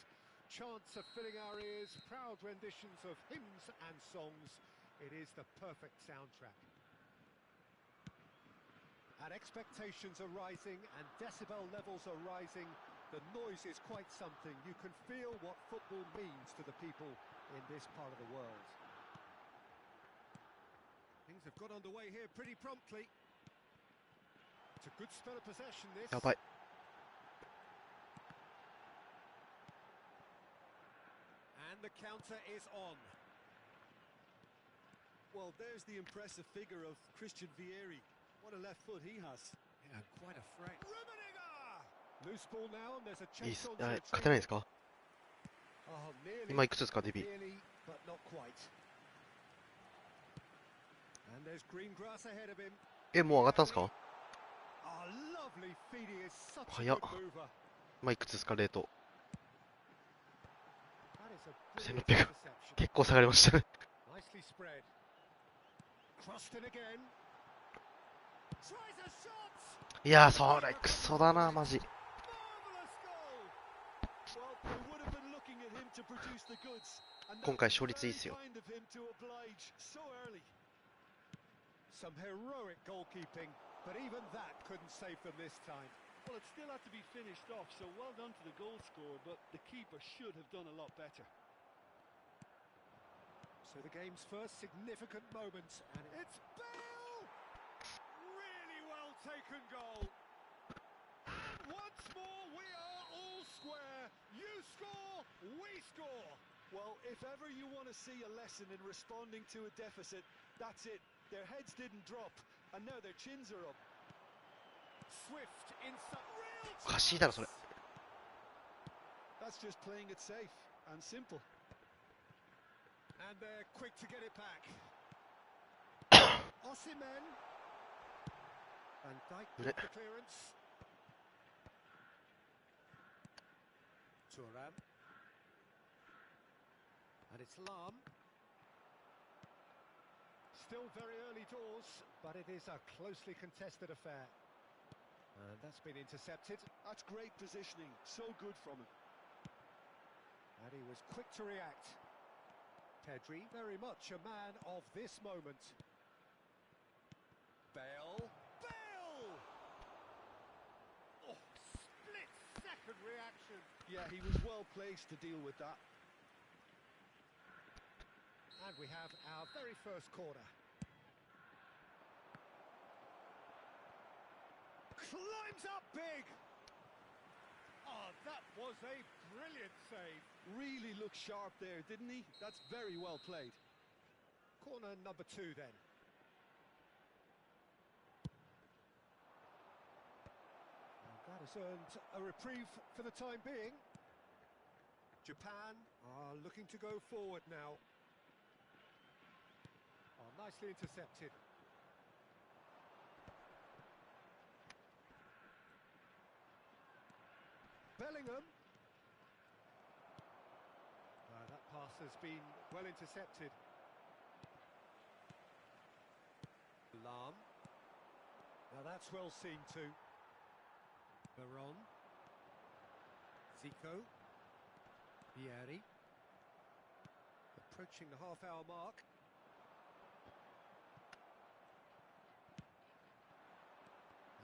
Chants are filling our ears, proud renditions of hymns and songs. It is the perfect soundtrack. And expectations are rising and decibel levels are rising. The noise is quite something. You can feel what football means to the people in this part of the world. Things have got underway here pretty promptly. It's a good spell of possession, this. やばい。 And the counter is on. Well, there's the impressive figure of Christian Vieri. What a left foot he has. Yeah, quite a threat. Rummenigge! Loose ball now, and there's a いいっ chase す。 on 勝 to てないですか？ Oh, nearly, 今いくつですか、デビ。 nearly, but not quite. And there's green grass ahead of him. もう上がったんですか？ Oh, lovely feeding is such a 早っ。 good mover. 今いくつですか、レート。 That is a brilliant 1600。 interception. 結構下がりましたね。 Nicely spread. Crossed in again. Tries a shot. いやー、それクソだな、マジ。 Marvelous goal. Well, they would have been looking at him to produce the goods. And 今 that 回 was 勝率いいっ very すよ。 kind of him to oblige so early. Some heroic goalkeeping, but even that couldn't save them this time. Well, it still had to be finished off, so well done to the goal scorer, but the keeper should have done a lot better. So the game's first significant moment, and it's Bale! Really well taken goal. And once more, we are all square. You score, we score. Well, if ever you want to see a lesson in responding to a deficit, that's it. Their heads didn't drop, and now their chins are up. Swift inside. Real おかしいだろ、それ。 That's just playing it safe and simple. And they're quick to get it back. Osimhen. Van Dijk with the clearance. Thuram. And it's Lam. Still very early doors, but it is a closely contested affair. And that's been intercepted. That's great positioning. So good from him. And he was quick to react. Pedri, very much a man of this moment. Bale. Bale! Oh, split-second reaction. Yeah, he was well placed to deal with that. And we have our very first corner. Climbs up big. Oh, that was a brilliant save. Really looked sharp there, didn't he? That's very well played. Corner number 2 then. And that has earned a reprieve for the time being. Japan are looking to go forward now. Oh, nicely intercepted. Bellingham. That pass has been well intercepted. Lam. Now that's well seen too. Veron. Zico. Vieri. Approaching the half-hour mark.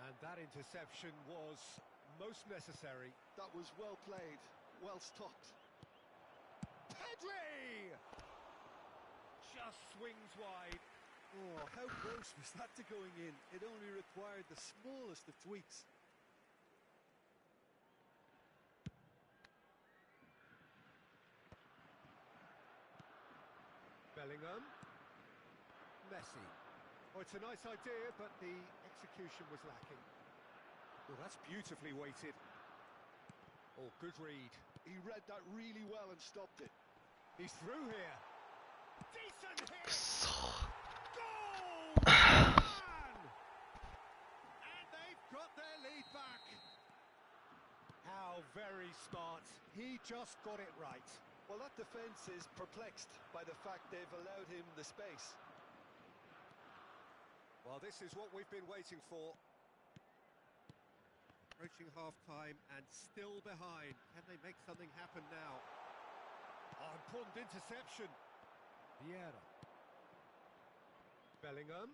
And that interception was most necessary. That was well played, well stopped. Pedri! Just swings wide. Oh, how close was that to going in? It only required the smallest of tweaks. Bellingham. Messi. Oh, it's a nice idea, but the execution was lacking. Oh, that's beautifully weighted. Oh, good read. He read that really well and stopped it. He's through here. Decent く hit. そ Goal! Man! And they've got their lead back. How very smart. He just got it right. Well, that defence is perplexed by the fact they've allowed him the space. Well, this is what we've been waiting for. Approaching half-time and still behind. Can they make something happen now? Oh, important interception. Vieira. Bellingham.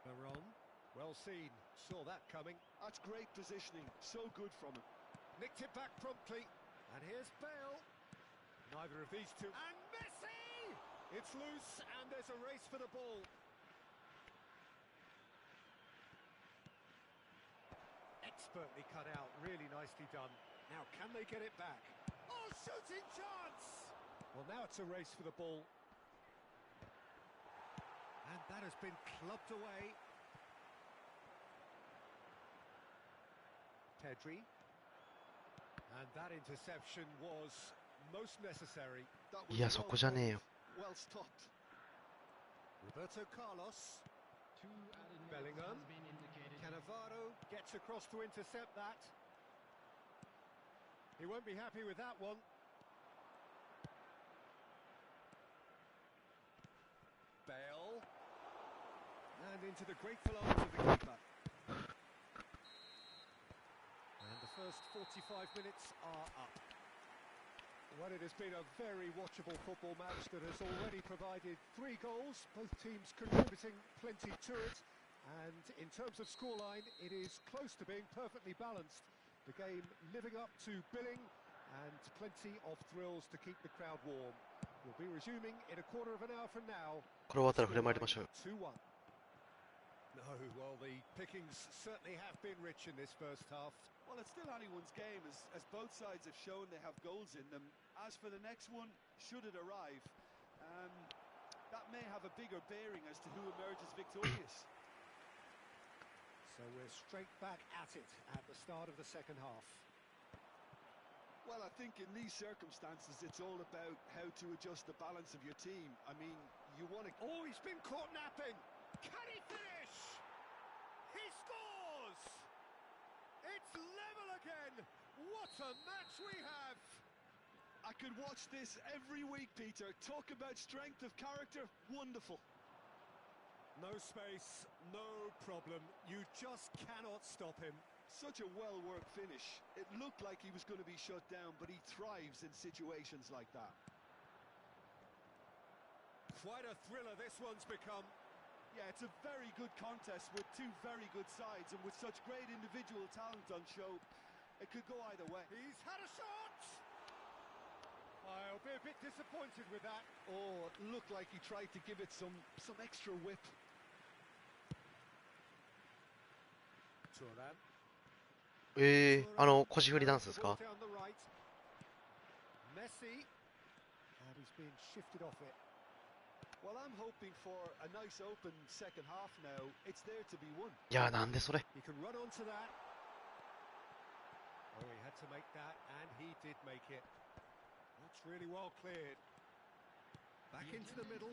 Veron. Well seen. Saw that coming. That's great positioning. So good from him. Nicked it back promptly. And here's Bale. Neither of these two. And Messi! It's loose and there's a race for the ball. Expertly cut out, really nicely done. Now, can they get it back? Oh, shooting chance! Well, now it's a race for the ball. And that has been clubbed away. Pedri. And that interception was most necessary. That いやそこじゃねえよ well stopped. Roberto Carlos. Two added minutes Bellingham. has been indicated. Cannavaro gets across to intercept that. He won't be happy with that one. Bale. And into the grateful arms of the keeper. And the first 45 minutes are up. Well, it has been a very watchable football match that has already provided 3 goals, both teams contributing plenty to it. And in terms of scoreline, it is close to being perfectly balanced. The game living up to billing and plenty of thrills to keep the crowd warm. We'll be resuming in a quarter of an hour from now. これ終わったら触れまいりましょう 2-1. No, well, the pickings certainly have been rich in this first half. Well, it's still anyone's game, as both sides have shown they have goals in them. As for the next one, should it arrive, that may have a bigger bearing as to who emerges victorious. So we're straight back at it at the start of the second half. Well, I think in these circumstances, it's all about how to adjust the balance of your team. I mean, you want to... Oh, he's been caught napping! Can he finish? He scores! It's level again! What a match we have! I could watch this every week, Peter. Talk about strength of character. Wonderful. No space, no problem. You just cannot stop him. Such a well-worked finish. It looked like he was going to be shut down, but he thrives in situations like that. Quite a thriller this one's become. Yeah, it's a very good contest with two very good sides, and with such great individual talent on show, it could go either way. He's had a shot! I'll be a bit disappointed with that. Oh, it looked like he tried to give it some extra whip. Turan. 腰振りダンスですか Down the right. Messi. And he's being shifted off it. Well, I'm hoping for a nice open second half now. It's there to be won. いやなんでそれ He can run onto that. Oh, he had to make that, and he did make it. That's really well cleared. Back into the middle.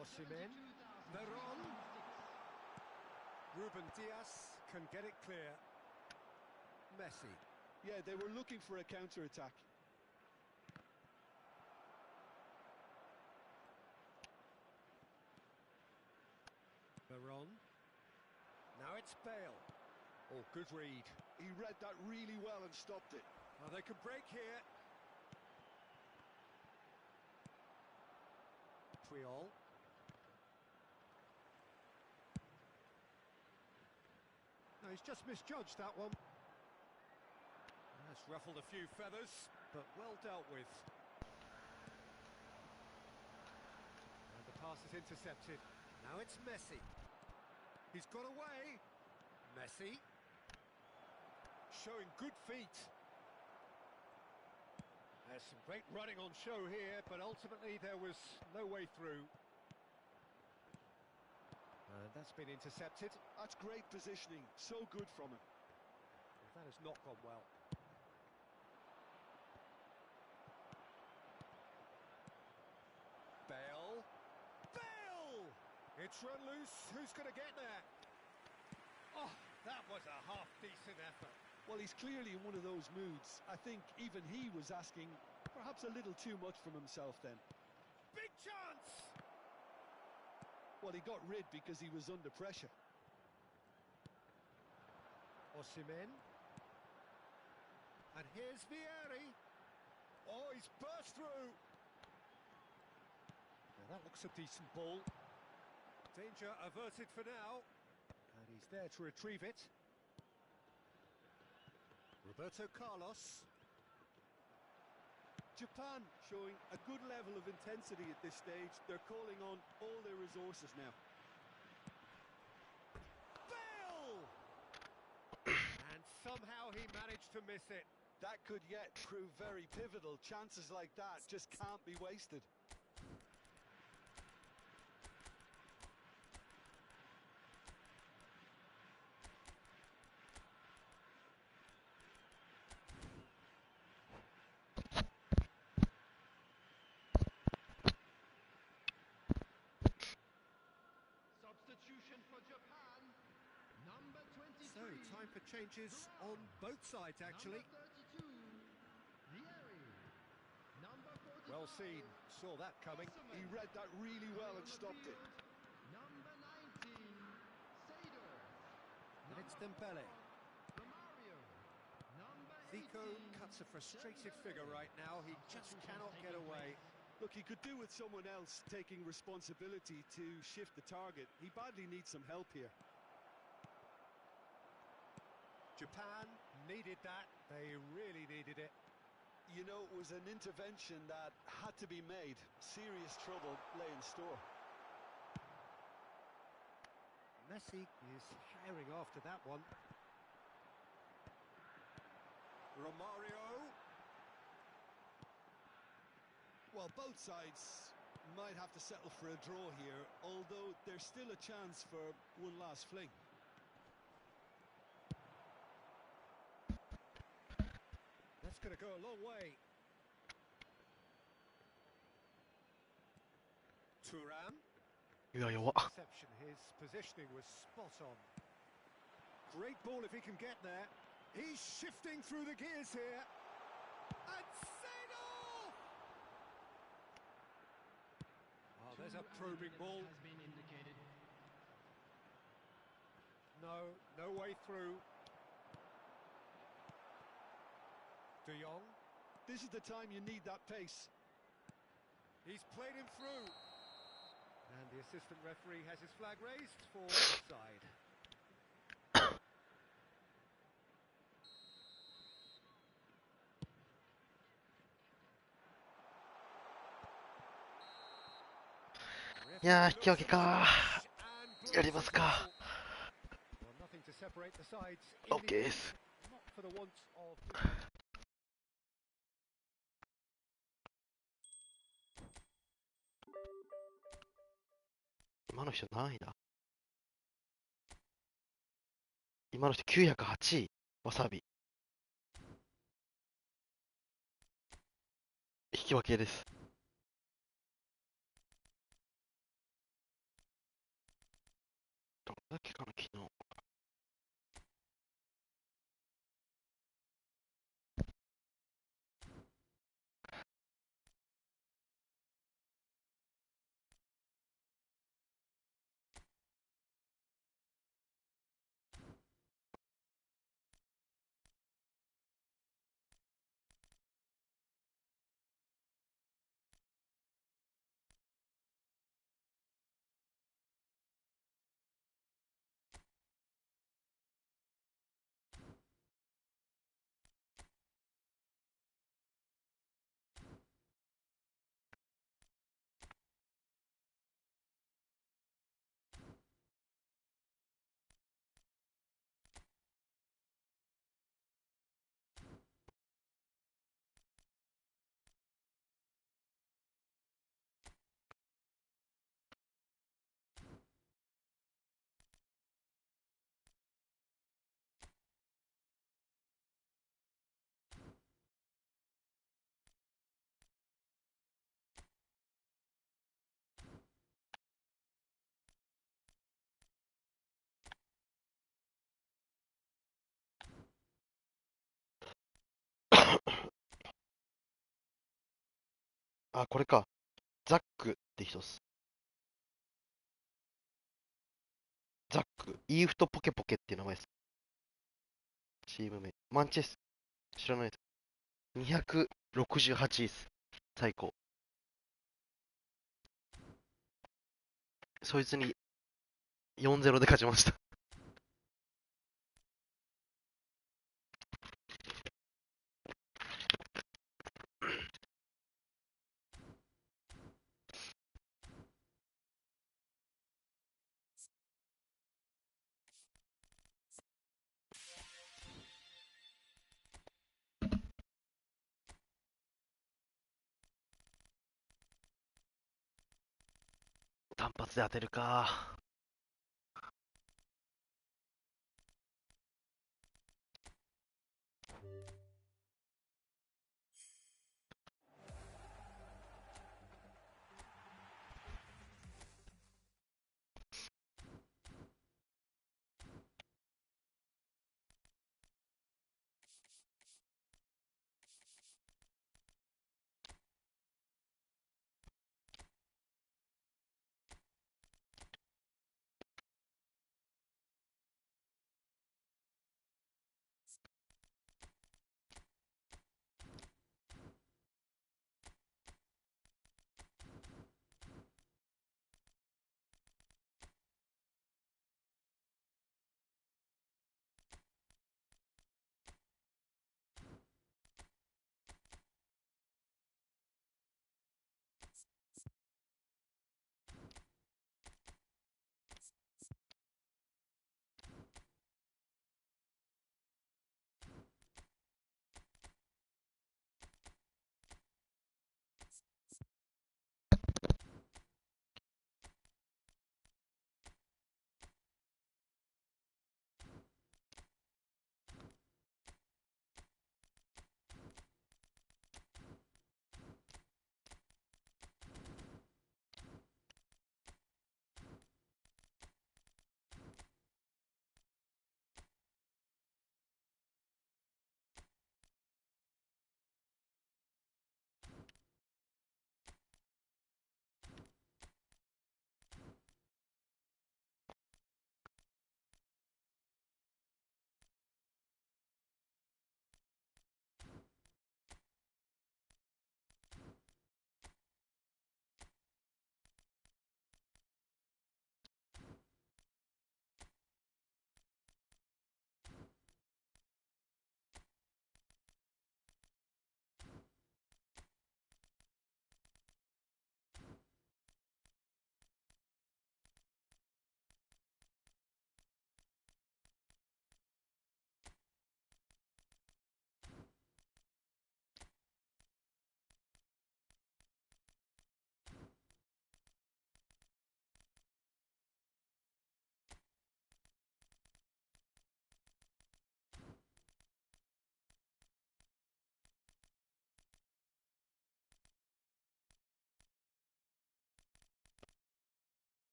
Osimhen. Veron. Ruben Diaz can get it clear. Messi. Yeah, they were looking for a counter-attack. Veron. Now it's Bale. Oh, good read. He read that really well and stopped it. Now they can break here. Triol. No, he's just misjudged that one. That's ruffled a few feathers. but well dealt with. And the pass is intercepted. Now it's Messi. He's got away. Messi. Showing good feet. There's some great running on show here, but ultimately there was no way through. And that's been intercepted. That's great positioning, so good from him. That has not gone well. Bale. Bale! It's run loose. Who's going to get there? Oh, that was a half-decent effort. Well, he's clearly in one of those moods. I think even he was asking perhaps a little too much from himself then. Big chance! Well, he got rid because he was under pressure. Osimhen. And here's Vieri. Oh, he's burst through. Now that looks a decent ball. Danger averted for now. And he's there to retrieve it. Roberto Carlos. Japan showing a good level of intensity at this stage. They're calling on all their resources now. Bale! And somehow he managed to miss it. That could yet prove very pivotal. Chances like that just can't be wasted. Substitution for Japan. Number 23. So, time for changes on both sides, actually. Number 32. Vieri. Number 45. Well seen. Saw that coming. He read that really well and stopped it. Number 19. Seder. And it's Dembele. Romario. Number Zico 18. cuts a frustrated figure right now. He just cannot get away. Look, he could do with someone else taking responsibility to shift the target. He badly needs some help here. Japan needed that. They really needed it. You know, it was an intervention that had to be made. Serious trouble lay in store. Messi is herring after that one. Romario. Well, both sides might have to settle for a draw here, although there's still a chance for one last fling. That's going to go a long way. Thuram. いや、弱っ。 Reception. His positioning was spot on. Great ball if he can get there. He's shifting through the gears here. And Seno! Oh, there's a probing ball. Has been indicated. No way through. De Jong. This is the time you need that pace. He's played him through. And the assistant referee has his flag raised for offside.いやー、引き分けかー。やりますか。Well, nothing to separate the sides. OK です。 Not for the want of. 今の人何位だ？今の人908位。わさび。引き分けです。どんだけかな、昨日。あ、これか。ザックって人っす。ザック。イーフトポケポケっていう名前です。チーム名。マンチェス。知らないです。268位です。最高。そいつに4-0で勝ちました。単発で当てるか。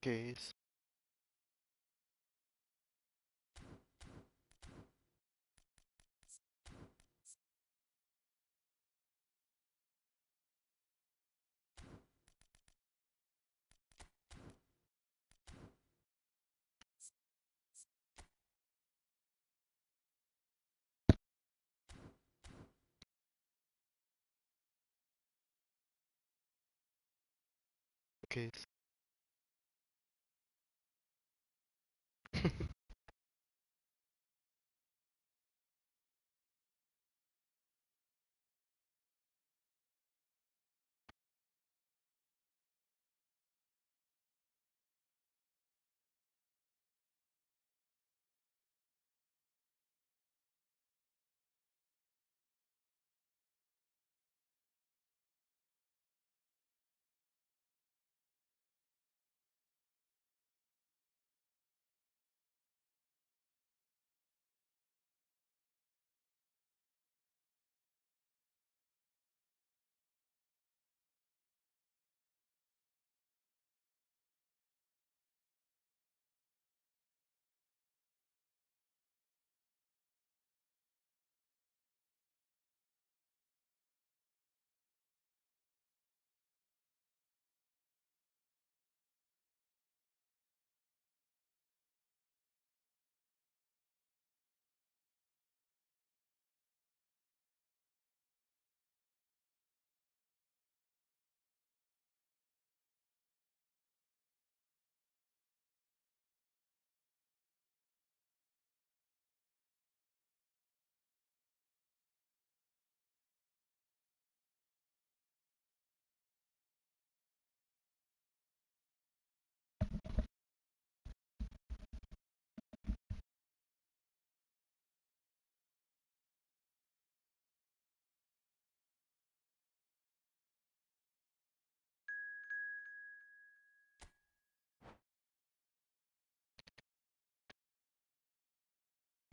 OK です。OK です。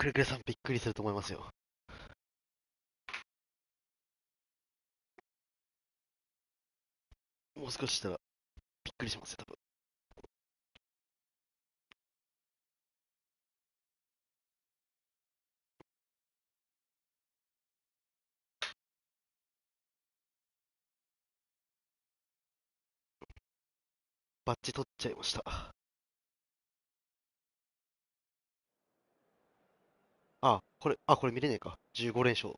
くれくれさんびっくりすると思いますよ。もう少ししたらびっくりしますよ、多分。バッジ取っちゃいました。これ見れねえか。15連勝。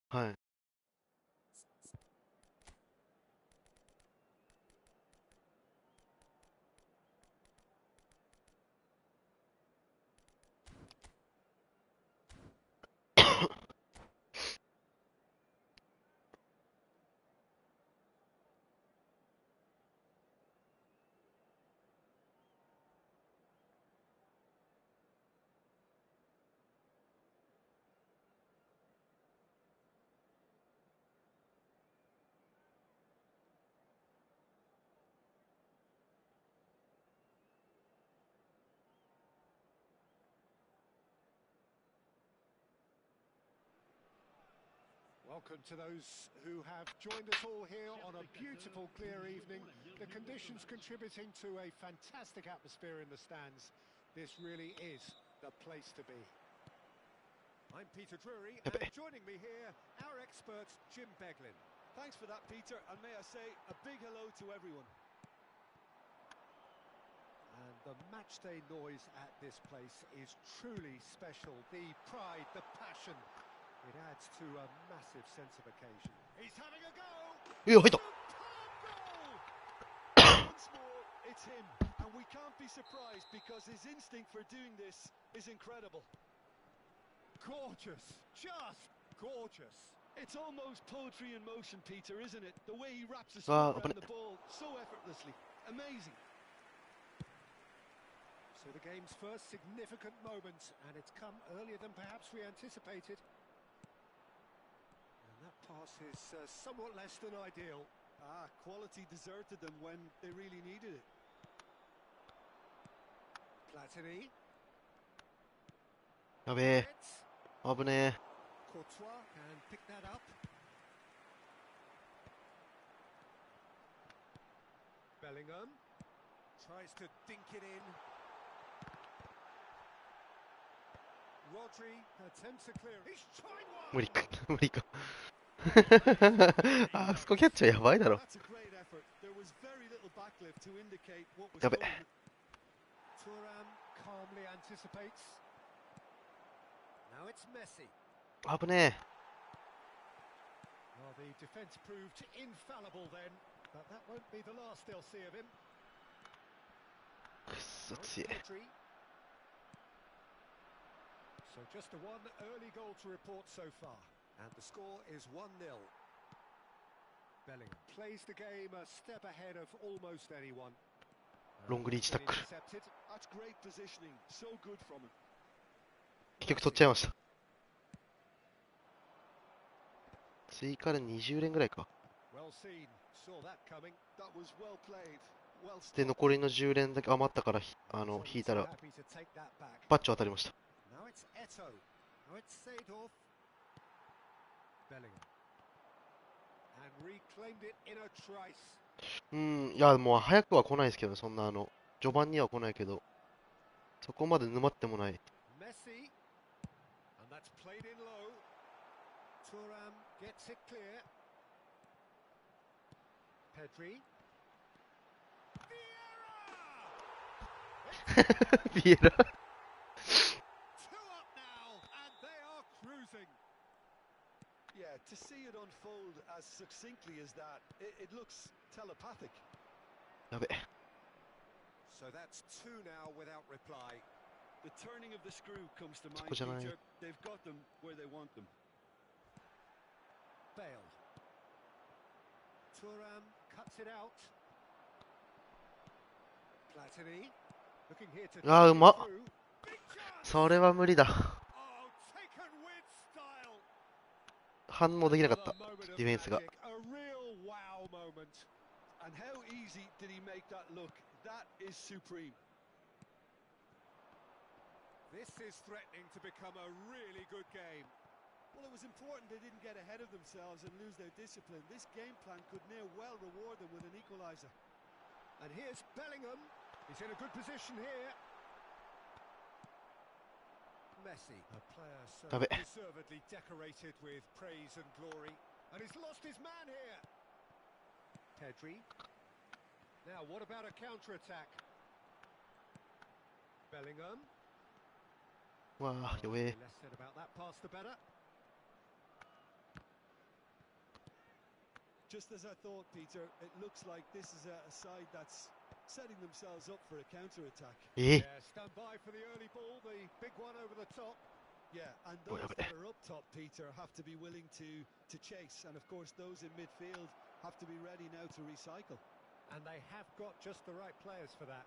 はい。Welcome to those who have joined us all here on a beautiful, clear evening. The conditions contributing to a fantastic atmosphere in the stands. This really is the place to be. I'm Peter Drury, and joining me here, our expert, Jim Beglin. Thanks for that, Peter, and may I say a big hello to everyone. And the matchday noise at this place is truly special. The pride, the passion. It adds to a massive sense of occasion. He's having a go! いや、入った。 Once more, it's him, and we can't be surprised because his instinct for doing this is incredible. Gorgeous, just gorgeous. It's almost poetry in motion, Peter, isn't it? The way he wraps his Ah, foot around but- the ball so effortlessly. Amazing. So the game's first significant moment, and it's come earlier than perhaps we anticipated. And that pass is somewhat less than ideal. Quality deserted them when they really needed it. Platini. やべえ。 It's 危ねえ。 Courtois can pick that up. Bellingham tries to dink it in. Rodri attempts a clear. He's tried one. 無理か。無理か。あそこキャッチャーやばいだろ。 That's a great effort. There was very little backlift to indicate what was やべ。 going on. Thuram calmly anticipates. Now it's Messi. 危ね Well, the defence proved infallible then, but that won't be the last they'll see of him. え。くっそ Now it's 強い。 Pedri. So just the one early goal to report so far, and the score is 1-0. Bellingham plays the game a step ahead of almost anyone. Long reach Been tackle. intercepted. That's great positioning. So good from him. 結局取っちゃいました。追加で20連ぐらいか。 Well seen, saw that coming. That was well played. Well で、 stopped. 残りの10連だけ余ったから引いたら Happy to take that back. バッチョ当たりました。 Now it's Eto. Now it's Seedorf. Bellingham. And reclaimed it in a trice. いや、もう早くは来ないですけどね、そんな序盤には来ないけど、そこまで沼ってもない。 Messi. And that's played in low. Thuram gets it clear. Pedri. Vieira! ビエラ。 Two up now, and they are cruising. Yeah, to see it unfold as succinctly as that, it looks telepathic. やべ。 So that's two now without reply. The turning of the screw comes to mind, そこじゃない。 Peter. They've got them where they want them. Bale. Thuram cuts it out. Platini. Looking here to あー、うまっ。 through. Big chance! それは無理だ。 Oh, taken with style. 反応できなかった。 Another moment of ディフェンスが。 magic, a real wow moment. And how easy did he make that look? That is supreme. This is threatening to become a really good game. Well, it was important they didn't get ahead of themselves and lose their discipline. This game plan could near well reward them with an equaliser. And here's Bellingham. He's in a good position here. Messi, a player so Stop it. deservedly decorated with praise and glory. And he's lost his man here. Pedri. Now, what about a counter-attack? Bellingham. うわあ、弱え。 Less said about that pass, the better. Just as I thought, Peter, it looks like this is a side that's setting themselves up for a counter-attack. え Yeah, stand by for the early ball, the big one over the top. Yeah, and Oh, those yeah, but- that are up top, Peter, have to be willing to chase. And, of course, those in midfield have to be ready now to recycle. And they have got just the right players for that.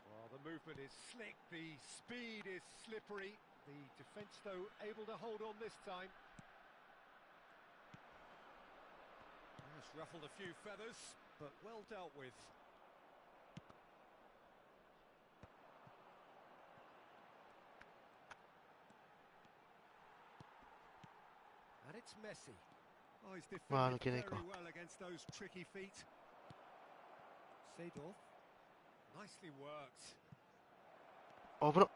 Well, the movement is slick, the speed is slippery. The defence, though, able to hold on this time. Just ruffled a few feathers, but well dealt with. And it's Messi. Oh, he's Well, defended okay, very Nico. well against those tricky feet. Seedorf. Nicely worked. 危なっ。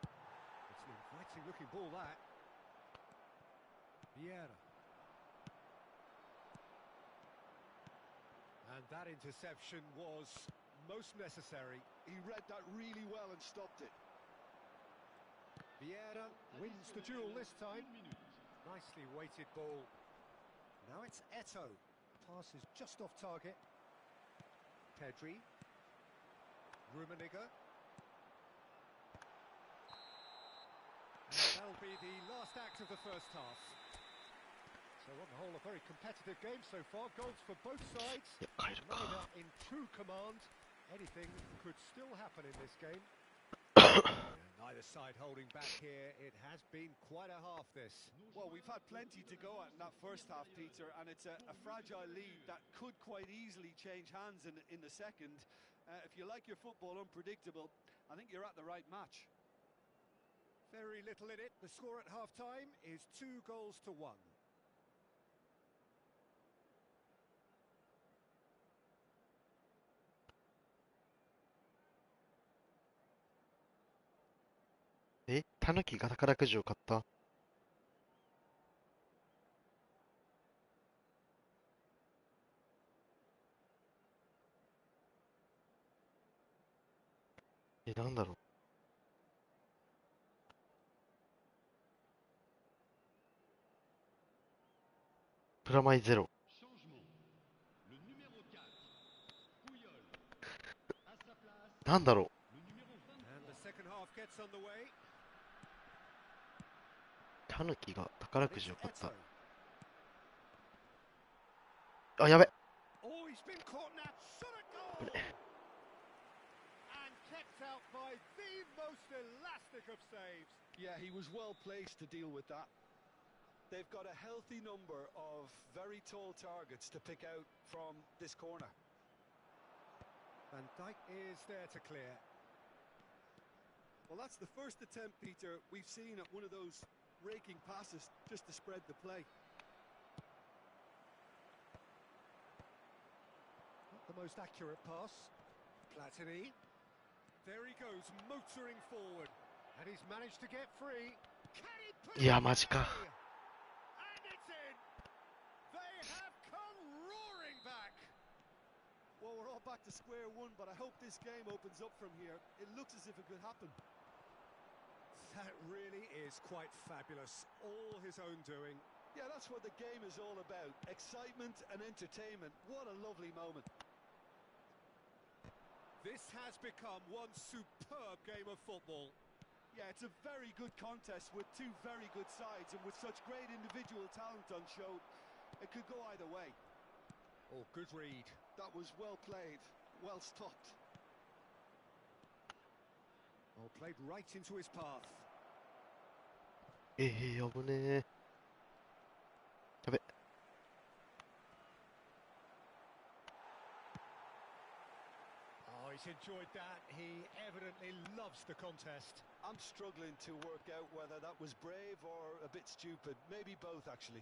It's an inviting looking ball, that. Vieira. And that interception was most necessary. He read that really well and stopped it. Vieira wins the duel this time. 1 minute. Nicely weighted ball. Now it's Eto'o. Pass is just off target. Pedri. Rummenigge. And that'll be the last act of the first half. So on the whole, a very competitive game so far. Goals for both sides. いや、帰る Neither か。 in true command. Anything could still happen in this game. Neither side holding back here. It has been quite a half, this. Well, we've had plenty to go at in that first half, Peter, and it's a fragile lead that could quite easily change hands in the second. If you like your football unpredictable, I think you're at the right match. Very little in it. The score at half-time is 2-1. え、タヌキが宝くじを買った。え、なんだろう。プラマイゼロ。 Changement. Le numéro 4, Puyol. À sa place, なんだろ le numéro And the 23. second half gets underway. う。タヌキが宝く It's じを買った Eto'o. あ、やべ。 Oh, he's been caught now. Shot at goal! And kept out by the most elastic of saves. Yeah, he was well placed to deal with that. They've got a healthy number of very tall targets to pick out from this corner. Van Dijk is there to clear. Well, that's the first attempt, Peter, we've seen at one of those raking passes just to spread the play. Not the most accurate pass. Platini. There he goes, motoring forward. And he's managed to get free. Can he put いや、マジか。 And it's in! They have come roaring back! Well, we're all back to square one, but I hope this game opens up from here. It looks as if it could happen. That really is quite fabulous. All his own doing. Yeah, that's what the game is all about. Excitement and entertainment. What a lovely moment. This has become one superb game of football. Yeah, it's a very good contest with two very good sides, and with such great individual talent on show, it could go either way. Oh, good read. That was well played, well stopped. Oh, played right into his path. 危ねえ。やべ。 Oh, he's He's enjoyed that. He evidently loves the contest. I'm struggling to work out whether that was brave or a bit stupid. Maybe both, actually.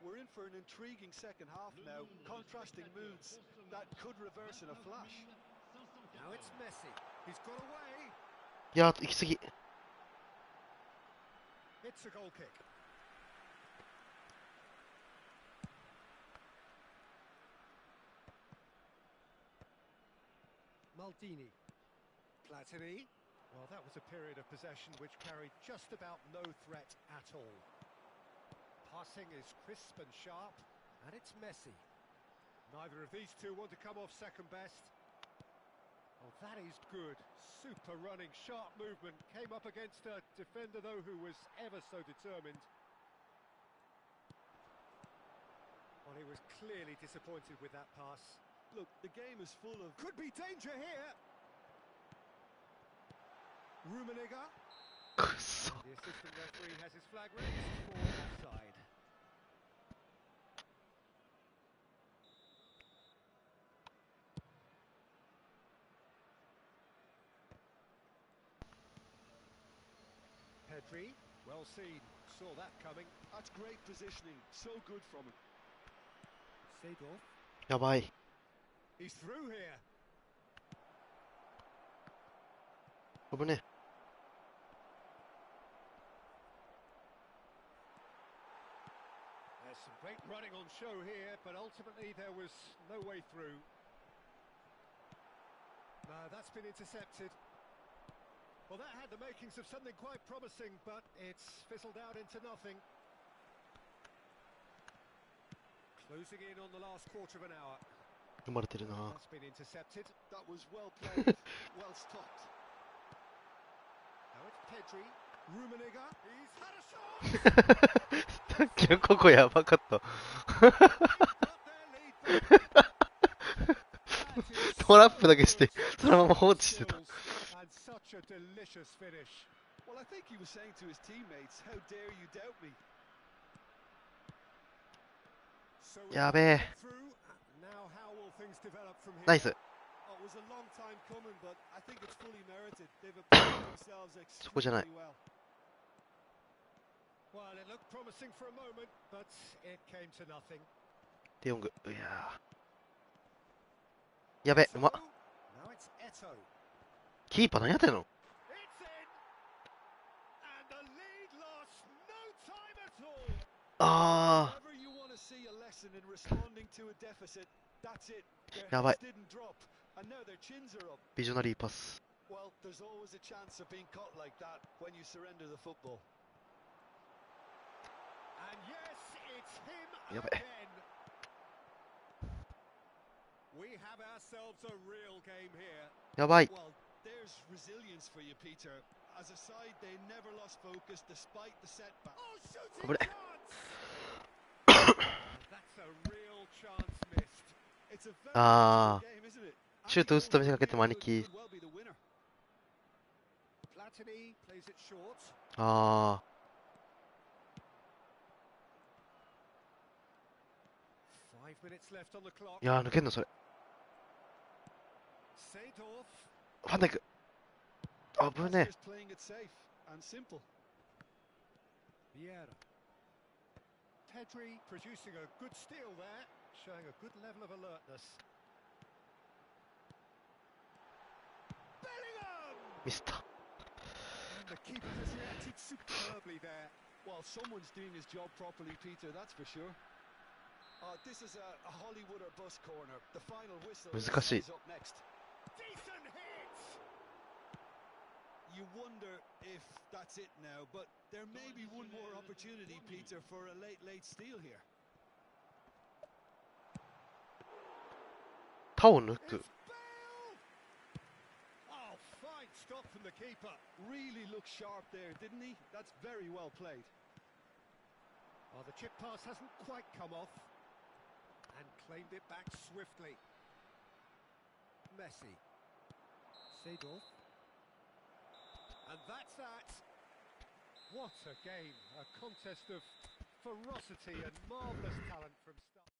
We're in for an intriguing second half now. Contrasting moods that could reverse in a flash. Now it's Messi. He's got away. いや、行き過ぎ。It's a goal kick. Maldini. Platini. Well, that was a period of possession which carried just about no threat at all. Passing is crisp and sharp, and it's Messi. Neither of these two want to come off second best. Oh, that is good. Super running, sharp movement. Came up against a defender, though, who was ever so determined. Well, he was clearly disappointed with that pass. Look, the game is full of... Could be danger here. Rummenigge. くっそ。 The assistant referee has his flag raised for offside. Pedri, well seen, saw that coming. That's great positioning. So good from him. Seedorf, やばい。 he's through here. 危ね。 There's some great running on show here, but ultimately there was no way through. No, that's been intercepted. Well, that had the makings of something quite promising, but it's fizzled out into nothing. Closing in on the last quarter of an hour. 生まれてるな。 That's been intercepted. That was well played. Well stopped. Now it's Pedri. Rummenigge. He's had a shot! さっきのここやばかった。 Got their lead back. That is トラップだけして、 so そのまま放置してた。 skills and such a delicious finish. Well, I think he was saying to his teammates, how dare you doubt me? So やべえ。 through. Now how will things develop from here? ナイス。 Oh, it was a long time coming, but I think it's fully merited. They've applied themselves そこじゃない。 extremely well. Well, it looked promising for a moment, but it came to nothing. デヨング。いやー。やべ、うまっ。 Now it's Eto. キーパー何やってんの？ It's in! And the lead lost no time at all. あ Whenever you want to see a lesson in responding to a deficit, that's it. Their やばい。 heads didn't drop, and now their chins are up. ビジョナリーパス。 Well, there's always a chance of being caught like that when you surrender the football. And yes, it's him やべ。 again. We have ourselves a real game here. やばい。 Well, there's resilience for you, Peter. As a side, they never lost focus despite the setback. Oh, shooting 危ね。 chance! That's a real chance missed. It's a very あ physical game, isn't it? ー。シュート打つと見せかけても兄貴。 Could well be the winner. Platini plays it short. あ 5 minutes left on the clock. ー。いやー、抜けんのそれ。 Seedorf. ファンダイク。危 That's ね just playing it safe and simple. Vieira. Pedri producing a good steal there, showing a good level of alertness. Bellingham! え。ミスった。 And the keeper has reacted superbly there. Well, someone's doing his job properly, Peter, that's for sure. This is a Hollywood or bus corner. The final whistle 難しい。 is up next. Decent hit! You wonder if that's it now, but there may be one more opportunity, Peter, for a late steal here. 他を抜 It's く。 Bale! Oh, fine stop from the keeper. Really looked sharp there, didn't he? That's very well played. Oh, the chip pass hasn't quite come off. And claimed it back swiftly. Messi. Seedorf. And that's that. What a game. A contest of ferocity and marvellous talent from start.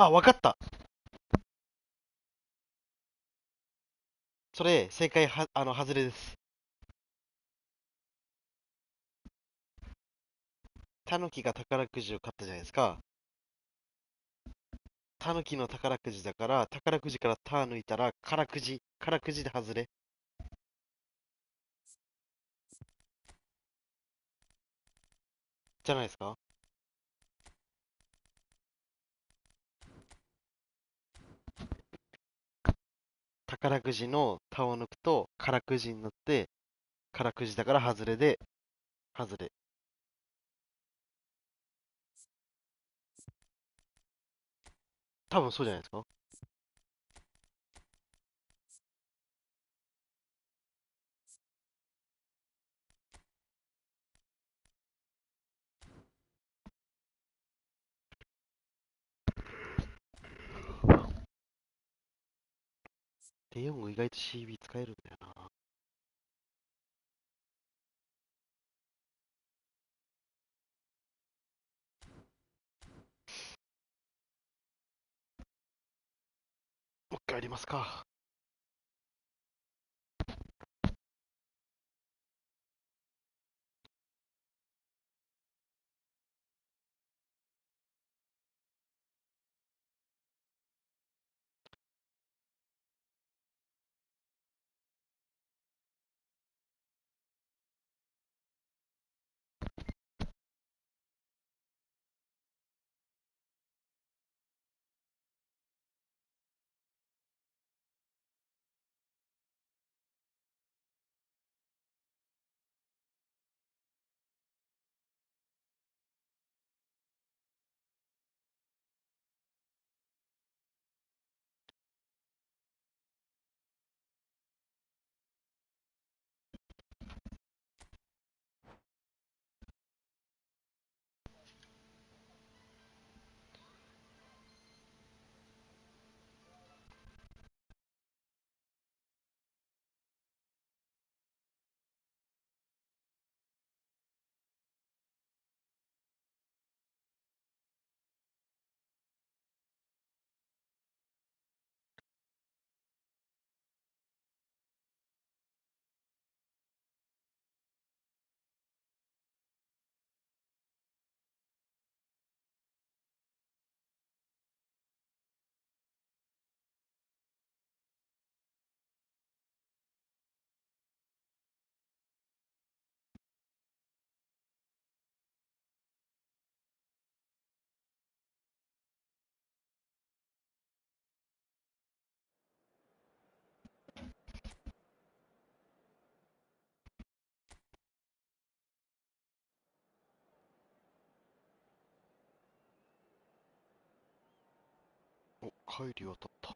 あ、わかった。それ、正解は、外れです。タヌキが宝くじを買ったじゃないですか。タヌキの宝くじだから、宝くじからタ抜いたら、からくじで外れ。じゃないですか。宝くじのタを抜くと、からくじになって、からくじだから外れで、外れ。多分そうじゃないですか。デヨング意外と CB 使えるんだよな。もう一回やりますか。お、帰り渡った。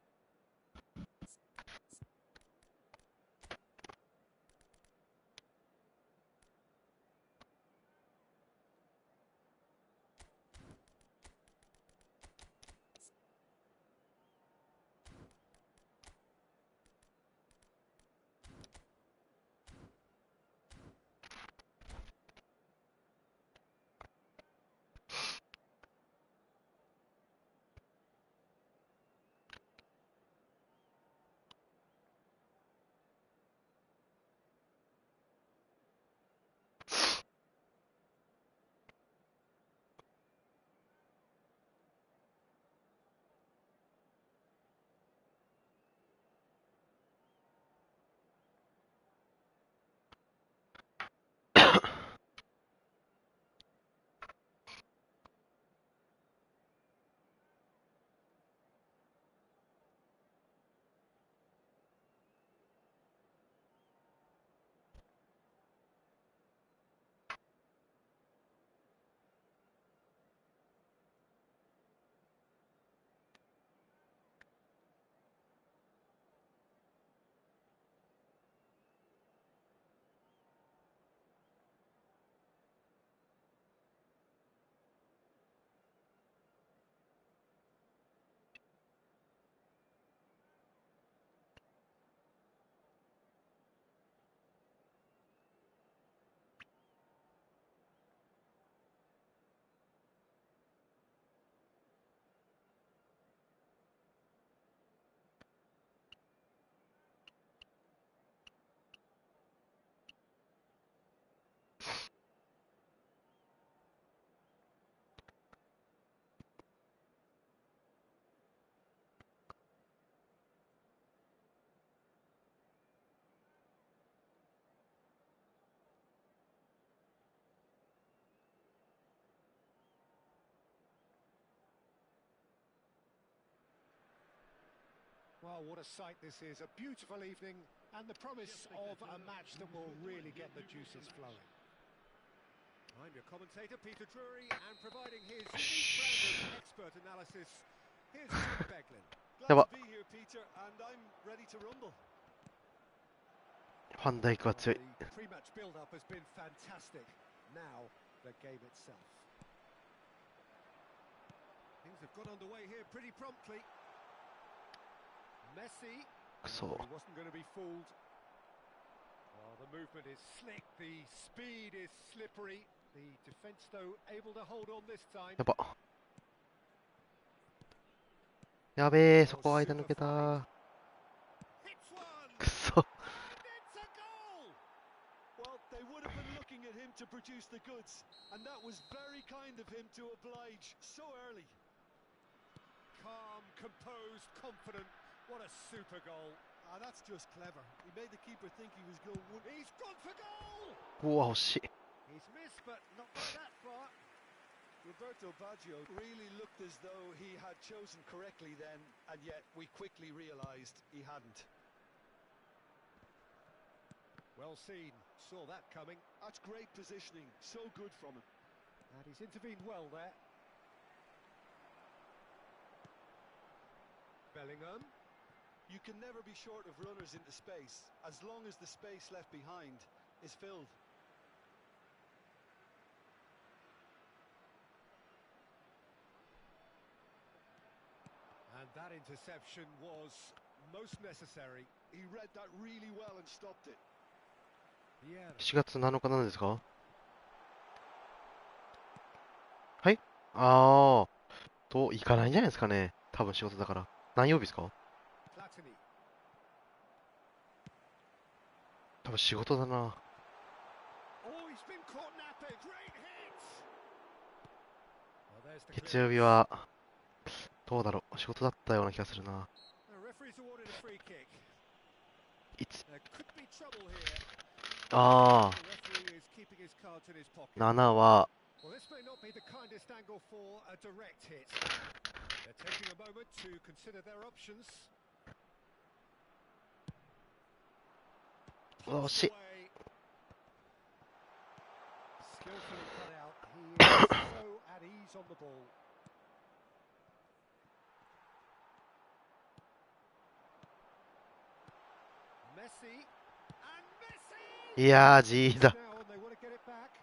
Well, what a sight this is. A beautiful evening and the promise of a match that will really get the juices flowing. I'm your commentator, Peter Drury, and providing his unique brand of expert analysis, here's Jim Beglin. Glad to be here, Peter, and I'm ready to rumble. ファンダイクは強い。 The pre-match build-up has been fantastic. Now, the game itself. Things have got underway here pretty promptly. Messi. くそ。 He wasn't going to be fooled. Well, the movement is slick, the speed is slippery. The defence, though, able to hold on this time. やば。やべえ、そこ間抜けた。 Hits one. くそ。 And it's a goal. Well, they would have been looking at him to produce the goods, and that was very kind of him to oblige so early. Calm, composed, confident. What a super goal. Ah, that's just clever. He made the keeper think he was going one. He's gone for goal. うわ、惜しい。 He's missed, but not by that far. Roberto Baggio really looked as though he had chosen correctly then, and yet we quickly realised he hadn't. Well seen. Saw that coming. That's great positioning. So good from him. And he's intervened well there. Bellingham. You can never be short of runners into space, as long as the space left behind is filled. And that interception was most necessary. He read that really well and stopped it. Yeah. 4月7日なんですか？はい？ああ。と、行かないんじゃないですかね。多分仕事だから。何曜日ですか？ Platini. 多分仕事だな。 Oh, he's been caught napping. Great hit. Well, there's the 月曜日は、どうだろう。仕事だったような気がするな。 The referee's awarded a free kick. いつ There could be trouble here. ああ。 The referee is keeping his cards in his pocket. 7は、 Well, this may not be the kindest angle for a direct hit. They're taking a moment to consider their options. 惜しい。 Away. Skillfully cut out. He is so at ease on the ball. Messi and Messi. いやー、G だ。 Now and they want to get it back.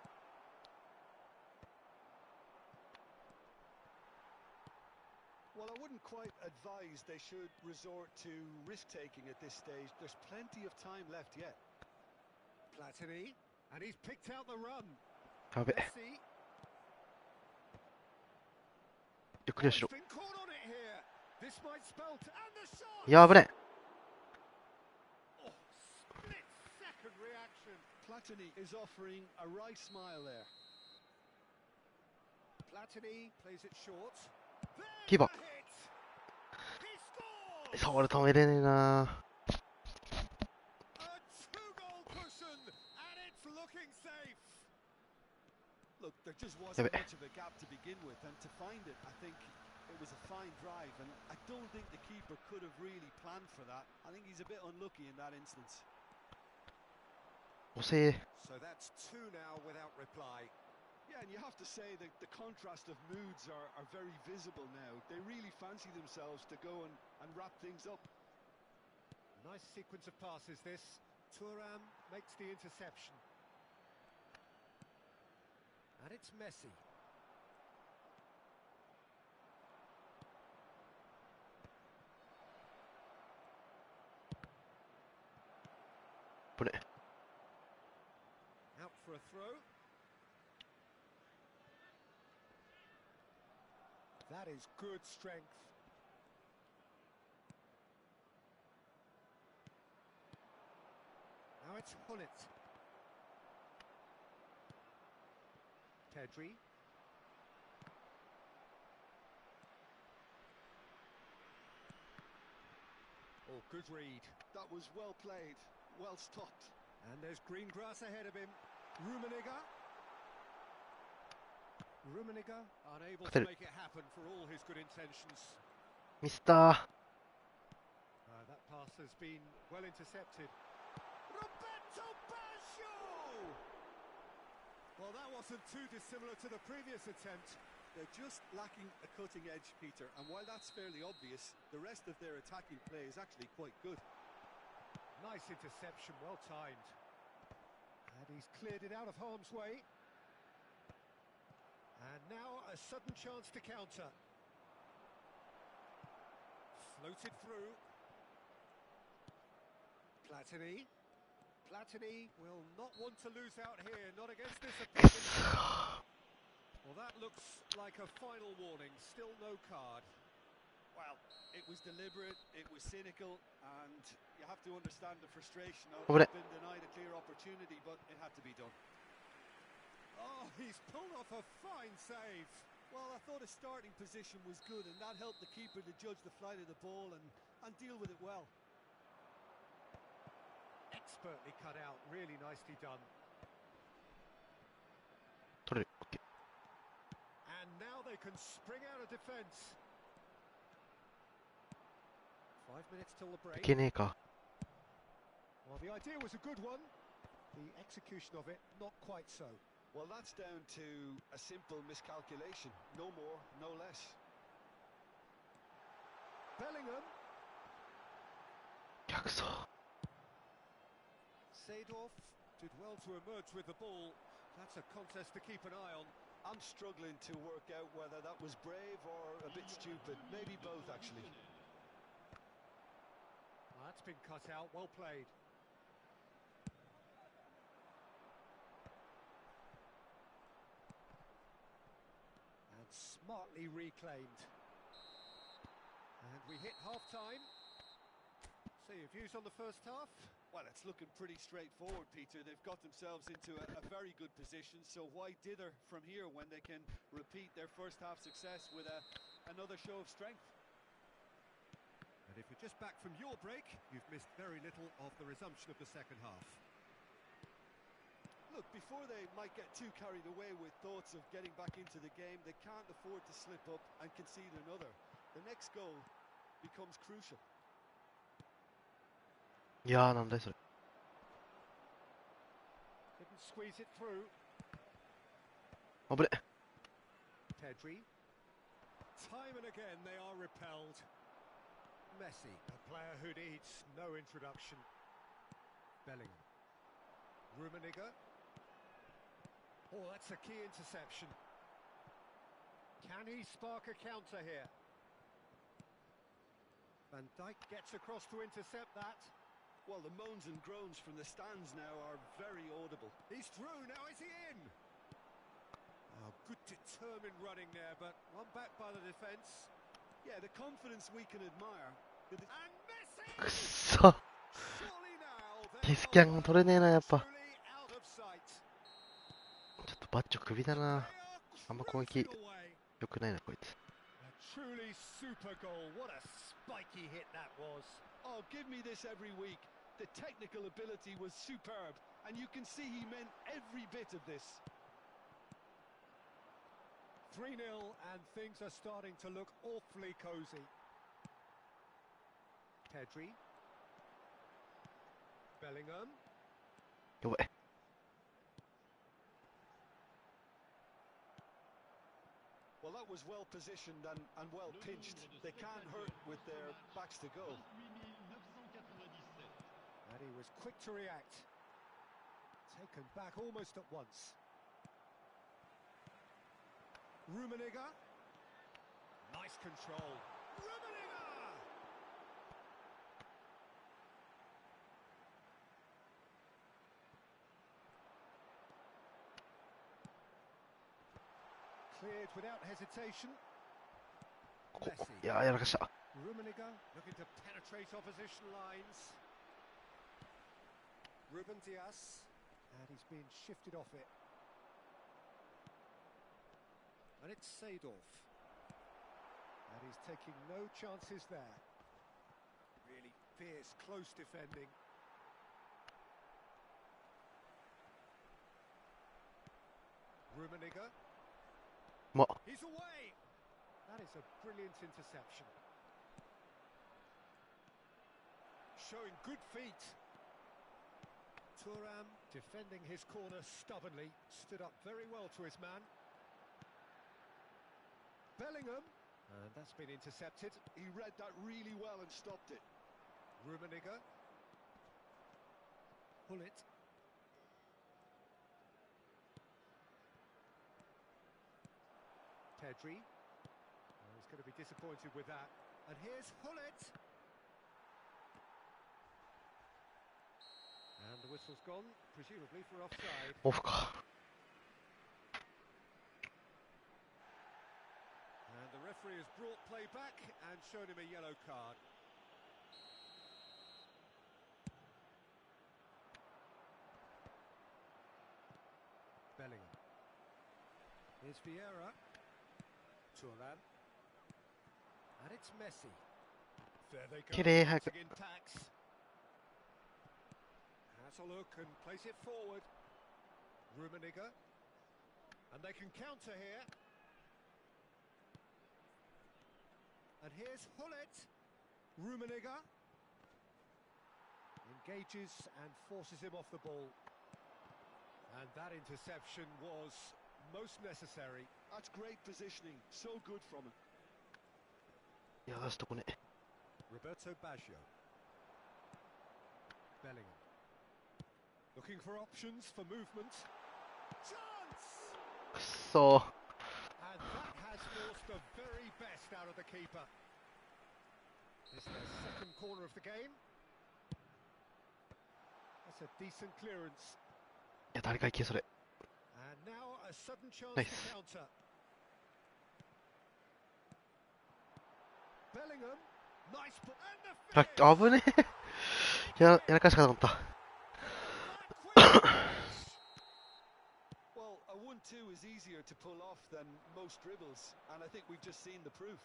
Well, I wouldn't quite advise they should resort to risk-taking at this stage. There's plenty of time left yet. Platini, and he's picked out the run. やべ。 Messi. ゆっくりしろ。 He's been caught on it here. This might spell and the shot. やぶね。 Oh, split second reaction. Platini is offering a wry smile there. Platini plays it short. Keep up. There's the hit. He scores. 触る止めれねえな。 A two-goal cushion, and it's looking safe. Look, there just wasn't Yeah, but- much of a gap to begin with, and to find it, I think it was a fine drive, and I don't think the keeper could have really planned for that. I think he's a bit unlucky in that instance. 遅え。 So that's two now without reply. Yeah, and you have to say that the contrast of moods are very visible now. They really fancy themselves to go and wrap things up. Nice sequence of passes this. Thuram makes the interception. And it's Messi. Put it. Out for a throw. That is good strength. Now it's Hullet. Pedri. Oh, good read. That was well played, well stopped. And there's green grass ahead of him. Rummenigge. Rummenigge unable to make it happen for all his good intentions. ミスター。And has been well intercepted. Roberto Baggio! Well, that wasn't too dissimilar to the previous attempt. They're just lacking a cutting edge, Peter, and while that's fairly obvious, the rest of their attacking play is actually quite good. Nice interception, well timed. And he's cleared it out of harm's way. And now a sudden chance to counter. Floated through. Platini. Platini will not want to lose out here, not against this opponent. Well, that looks like a final warning, still no card. Well, it was deliberate, it was cynical, and you have to understand the frustration of Over it. being denied a clear opportunity, but it had to be done. Oh, he's pulled off a fine save. Well, I thought his starting position was good, and that helped the keeper to judge the flight of the ball and deal with it well. Expertly cut out, really nicely done. 取れる。オッケ And now they can spring out of defence. 5 minutes till the ー。い break. けねえか。 Well, the idea was a good one. The execution of it, not quite so. Well, that's down to a simple miscalculation. No more, no less. Bellingham. 逆走。 Seedorf did well to emerge with the ball. That's a contest to keep an eye on. I'm struggling to work out whether that was brave or a bit stupid. Maybe both, actually. Well, that's been cut out, well played. And smartly reclaimed. And we hit half-time. So your views on the first half? Well, it's looking pretty straightforward, Peter. They've got themselves into a very good position, so why dither from here when they can repeat their first half success with another show of strength? And if you're just back from your break, you've missed very little of the resumption of the second half. Look, before they might get too carried away with thoughts of getting back into the game, they can't afford to slip up and concede another. The next goal becomes crucial. いやー、なんだよそれ。 Couldn't squeeze it through. あぶれ。 Pedri. Time and again they are repelled. Messi, a player who needs no introduction. Bellingham. Rummenigge. Oh, that's a key interception. Can he spark a counter here? Van Dijk gets across to intercept that. Well, the moans and groans from the stands now are very audible. He's through, now is he in? Oh, good determined running there, but one back by the defence. Yeah, the confidence we can admire. And くっ Messi! そ。 Surely now デ they ィスキャン取れねえな、やっぱ。 truly out of sight. ちょっとバッチョ首だ They な。 are あんま攻撃 cruising away. 良くないな、こいつ。 A truly super goal. What a spiky hit that was. Oh, give me this every week. The technical ability was superb, and you can see he meant every bit of this. 3-0 and things are starting to look awfully cosy. Pedri. Bellingham. やばい。 Well, that was well positioned and well pinched. They can't hurt with their backs to goal. 997. And he was quick to react. Taken back almost at once. Rummenigge. Nice control. Rummenigge! Cleared without hesitation. ここ Messi. いやー、やらかした。 Rummenigge looking to penetrate opposition lines. Ruben Diaz, and he's been shifted off it. And it's Seedorf. And he's taking no chances there. Really fierce, close defending. Rummenigge. ま、 He's away! That is a brilliant interception. showing good feet. Thuram defending his corner stubbornly, stood up very well to his man. Bellingham, and that's been intercepted. He read that really well and stopped it. Rummenigge. Hullet. Pedri. Oh, he's going to be disappointed with that. And here's Hullet. And the whistle's gone, presumably for offside. オフか。 And the referee has brought play back and shown him a yellow card. Bellingham. Here's Vieira. Thuram. And it's Messi. There they go. 綺麗早く。 In tacks. Has a look and plays it forward. Rummenigge. And they can counter here. And here's Hullet. Rummenigge. Engages and forces him off the ball. And that interception was most necessary. That's great positioning. So good from him. いや、出すとこね。 Roberto Baggio. Bellingham. Looking for options for movement. Chance! くっそー。 And that has forced the very best out of the keeper. This is the second corner of the game. That's a decent clearance. いや、誰か行け、それ。 And now a sudden chance Nice. to counter. Bellingham. Nice ball. And the ラッキー、 finish! 危ねえ。やらかしたかと思った。 That quick finish! Well, a 1-2 is easier to pull off than most dribbles, and I think we've just seen the proof.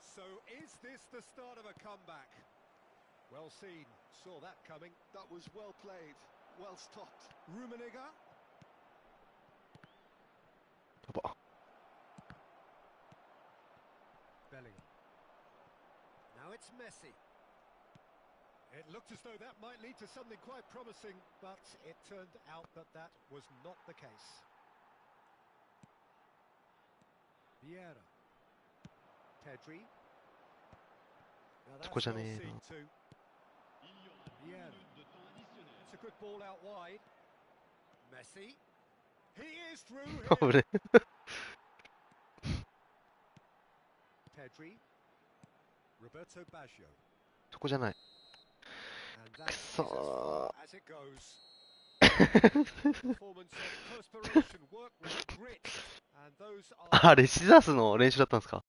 So is this the start of a comeback? Well seen. Saw that coming. That was well played, well stopped. Rummenigge. やば。 Bellingham. Now it's Messi. It looked as though that might lead to something quite promising, but it turned out that that was not the case. Vieira. Pedri. Now that's そこじゃ well ねえ seen な。 too. Il y aura 1 Vieira. minute de temps additionnel. It's a good ball out wide. Messi. He is through 危 here. ねえ。 Pedri. Roberto Baggio. そこじゃない。 And く that's そ as it goes. Performance of perspiration, work with grit, and those ー。 are あれ、シザースの練習だったんですか？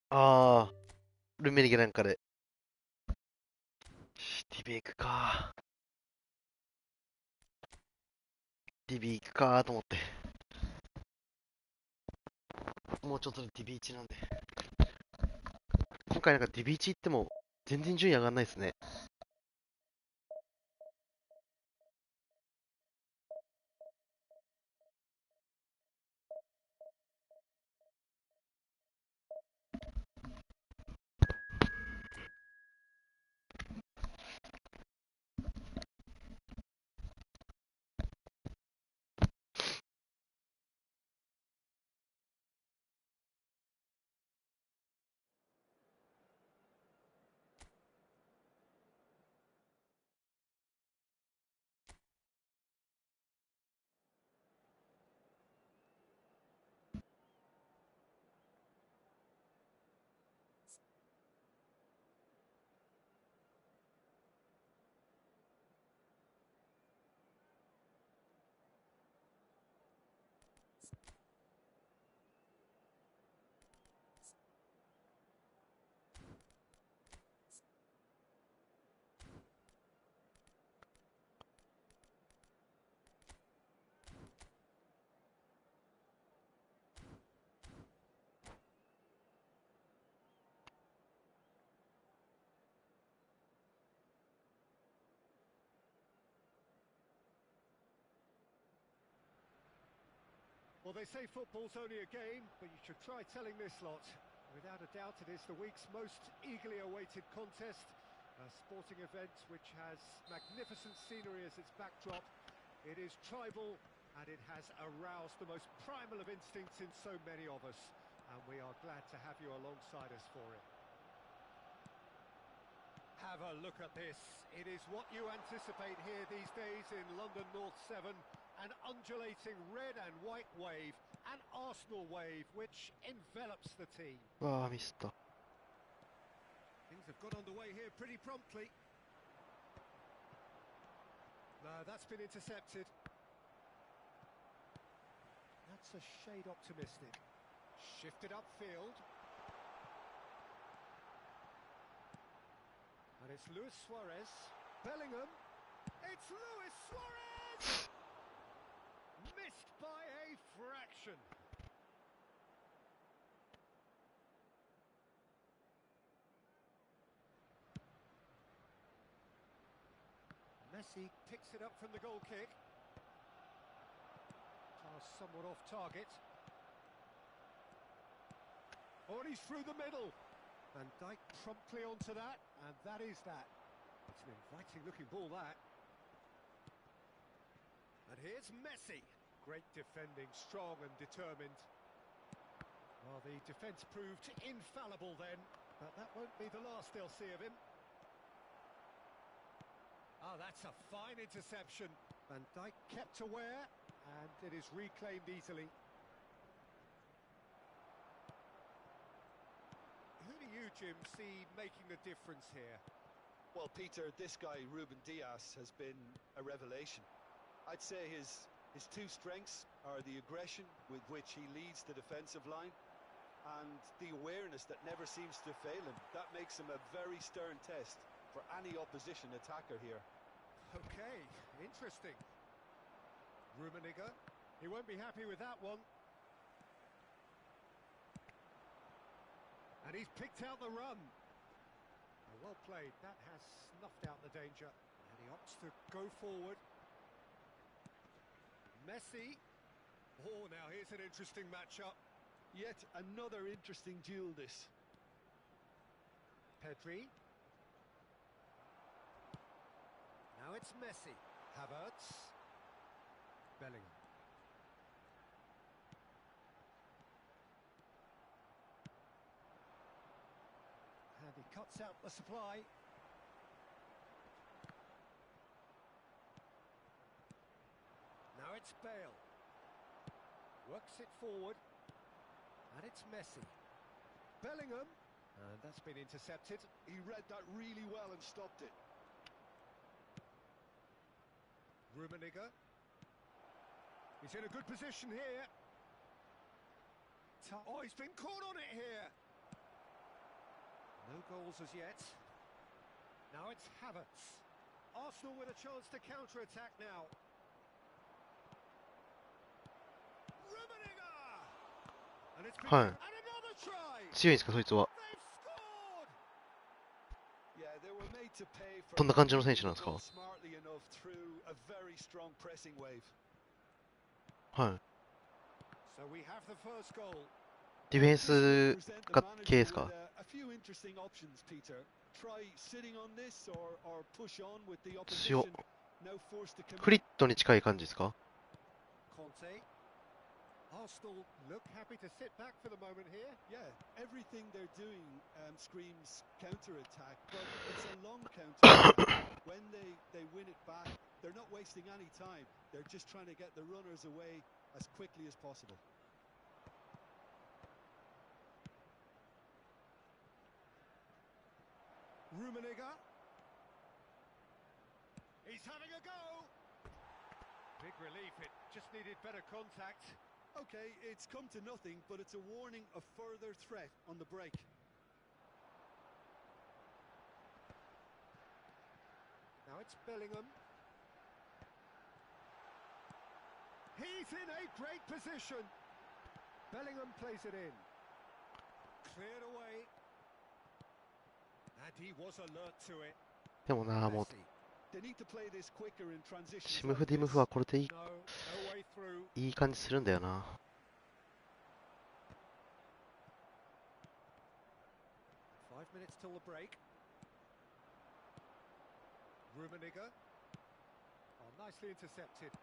ああ、ルメリゲなんかで。ディビ行くか。ディビ行くかと思って。もうちょっとでディビ1なんで。今回なんかディビ1行っても全然順位上がんないですね。Well, they say football's only a game, but you should try telling this lot. Without a doubt, it is the week's most eagerly awaited contest. A sporting event which has magnificent scenery as its backdrop. It is tribal, and it has aroused the most primal of instincts in so many of us. And we are glad to have you alongside us for it. Have a look at this. It is what you anticipate here these days in London North 7. An undulating red and white wave, an Arsenal wave which envelops the team. うわー、ミスった。 Things have got underway here pretty promptly. No, that's been intercepted. That's a shade optimistic. Shifted upfield. And it's Luis Suarez. Bellingham. It's Luis Suarez! Missed by a fraction. Messi picks it up from the goal kick. Pass somewhat off target. Oh, and he's through the middle. Van Dijk promptly onto that, and that is that. It's an inviting looking ball, that. And here's Messi. Great defending, strong and determined. Well, the defence proved infallible then, but that won't be the last they'll see of him. Ah, that's a fine interception. Van Dijk kept aware, and it is reclaimed easily. Who do you, Jim, see making the difference here? Well, Peter, this guy, Ruben Dias, has been a revelation. I'd say his two strengths are the aggression with which he leads the defensive line and the awareness that never seems to fail him. That makes him a very stern test for any opposition attacker here. Okay, interesting. Rummenigge, he won't be happy with that one. And he's picked out the run. Well played, that has snuffed out the danger. And he opts to go forward. Messi. Oh, now here's an interesting matchup. Yet another interesting duel, this. Pedri. Now it's Messi. Havertz. Bellingham. And he cuts out the supply. Now it's Bale. Works it forward. And it's Messi. Bellingham. And that's been intercepted. He read that really well and stopped it. Rummenigge. He's in a good position here. Oh, he's been caught on it here. No goals as yet. Now it's Havertz. Arsenal with a chance to counter-attack now. Rummenigge! And it's been... はい。 And another try! 強いんですか、そいつは。 They've scored! Yeah, they were made to pay for どんな感じの選手なんですか。 smartly enough through a very strong pressing wave. はい。 So we have the first goal. ディフェンスが系ですか。 A few interesting options, Peter. Try sitting on this or push on with the 強っ。 opposition. Now forced to フリットに近い感じですか。 Conte. Arsenal look happy to sit back for the moment here. Yeah, everything they're doing screams counter-attack, but it's a long counter-attack. When they win it back, they're not wasting any time. They're just trying to get the runners away as quickly as possible. Rummenigge. He's having a go. Big relief, it just needed better contact. Okay, it's come to nothing, but it's a warning of further threat on the break. Now it's Bellingham. He's in a great position. Bellingham plays it in. Cleared away. And he was alert to it. でもな、もう They need to play this quicker in transition. シムフディムフはこれでいい、 No way through. いい感じするんだよな。5 minutes till the break. Rummenigge. Oh, nicely intercepted.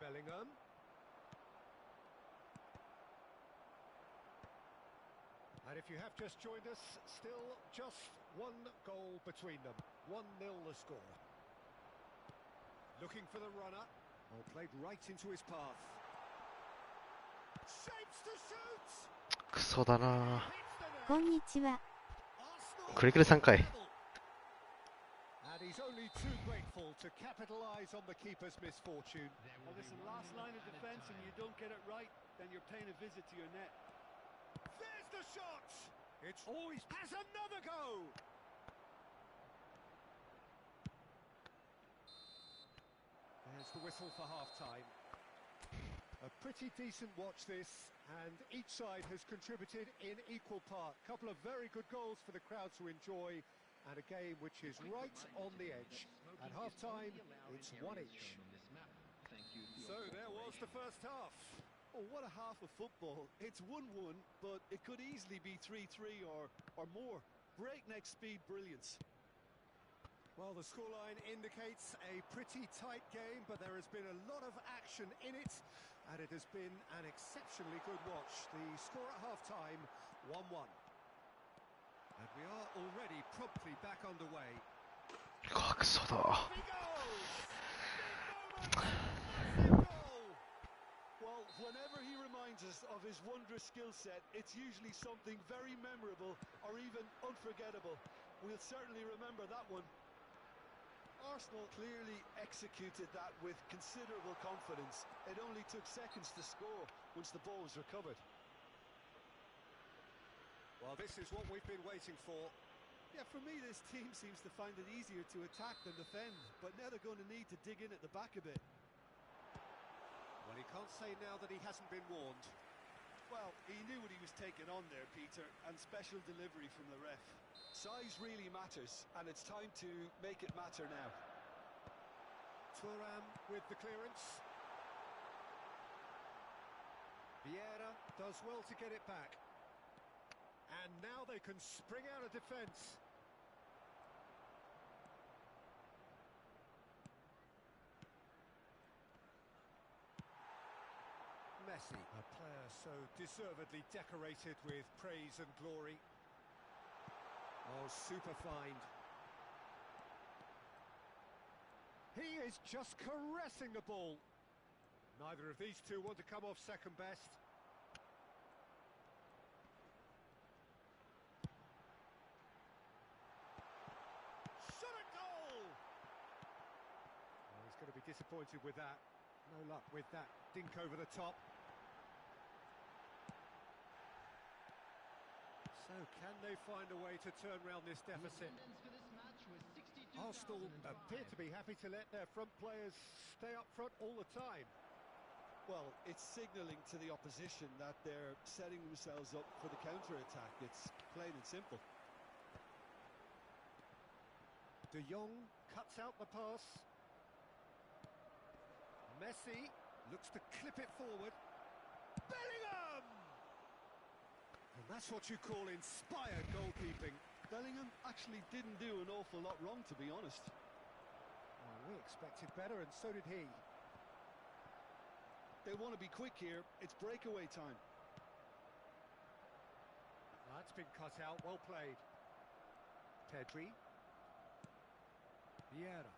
Bellingham. And if you have just joined us, still just one goal between them. 1-0 the score. Looking for the runner. Oh, played right into his path. Shapes to shoot! クソだな。 Hits the net. こんにちは。 Arsenal クリクル3回。 level. And he's only too grateful to capitalise on the keeper's misfortune. Well, listen, last line of defence and you don't get it right, then you're paying a visit to your net. There's the shot! It's always has another go! There's the whistle for half-time. A pretty decent watch this, and each side has contributed in equal part. Couple of very good goals for the crowd to enjoy, and a game which is right on the edge. At half-time, it's one each. So there was the first half. Oh, what a half of football. It's 1-1, but it could easily be 3-3 or more. Breakneck speed brilliance. Well, the scoreline indicates a pretty tight game, but there has been a lot of action in it, and it has been an exceptionally good watch. The score at half-time, 1-1. And we are already promptly back underway. クソだ。 He goes! Big moment! Massive goal! Well, whenever he reminds us of his wondrous skill set, it's usually something very memorable or even unforgettable. We'll certainly remember that one. Arsenal clearly executed that with considerable confidence. It only took seconds to score once the ball was recovered. Well, this is what we've been waiting for. Yeah, for me, this team seems to find it easier to attack than defend, but now they're going to need to dig in at the back a bit. Well, he can't say now that he hasn't been warned. Well, he knew what he was taking on there, Peter, and special delivery from the ref. Size really matters, and it's time to make it matter now. Thuram with the clearance. Vieira does well to get it back. And now they can spring out of defence. Messi, a player so deservedly decorated with praise and glory. Oh, super find. He is just caressing the ball. Neither of these two want to come off second best. Shot at goal! Well, he's going to be disappointed with that. No luck with that dink over the top. So can they find a way to turn around this deficit? Arsenal appear to be happy to let their front players stay up front all the time. Well, it's signalling to the opposition that they're setting themselves up for the counter-attack. It's plain and simple. De Jong cuts out the pass. Messi looks to clip it forward. Bellingham! And that's what you call inspired goalkeeping. Bellingham actually didn't do an awful lot wrong, to be honest. Well, we expected better, and so did he. They want to be quick here. It's breakaway time. That's been cut out. Well played. Pedri. Vieira.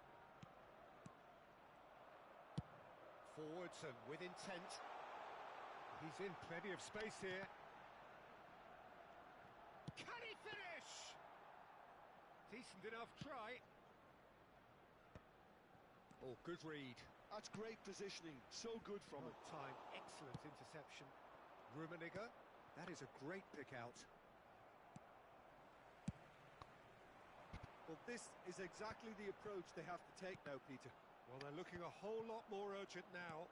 Forwards and with intent. He's in plenty of space here. Can he finish? Decent enough try. Oh, good read. That's great positioning. So good from Good it. time. Excellent interception. Rummenigge. That is a great pick out. Well, this is exactly the approach they have to take now, Peter. Well, they're looking a whole lot more urgent now.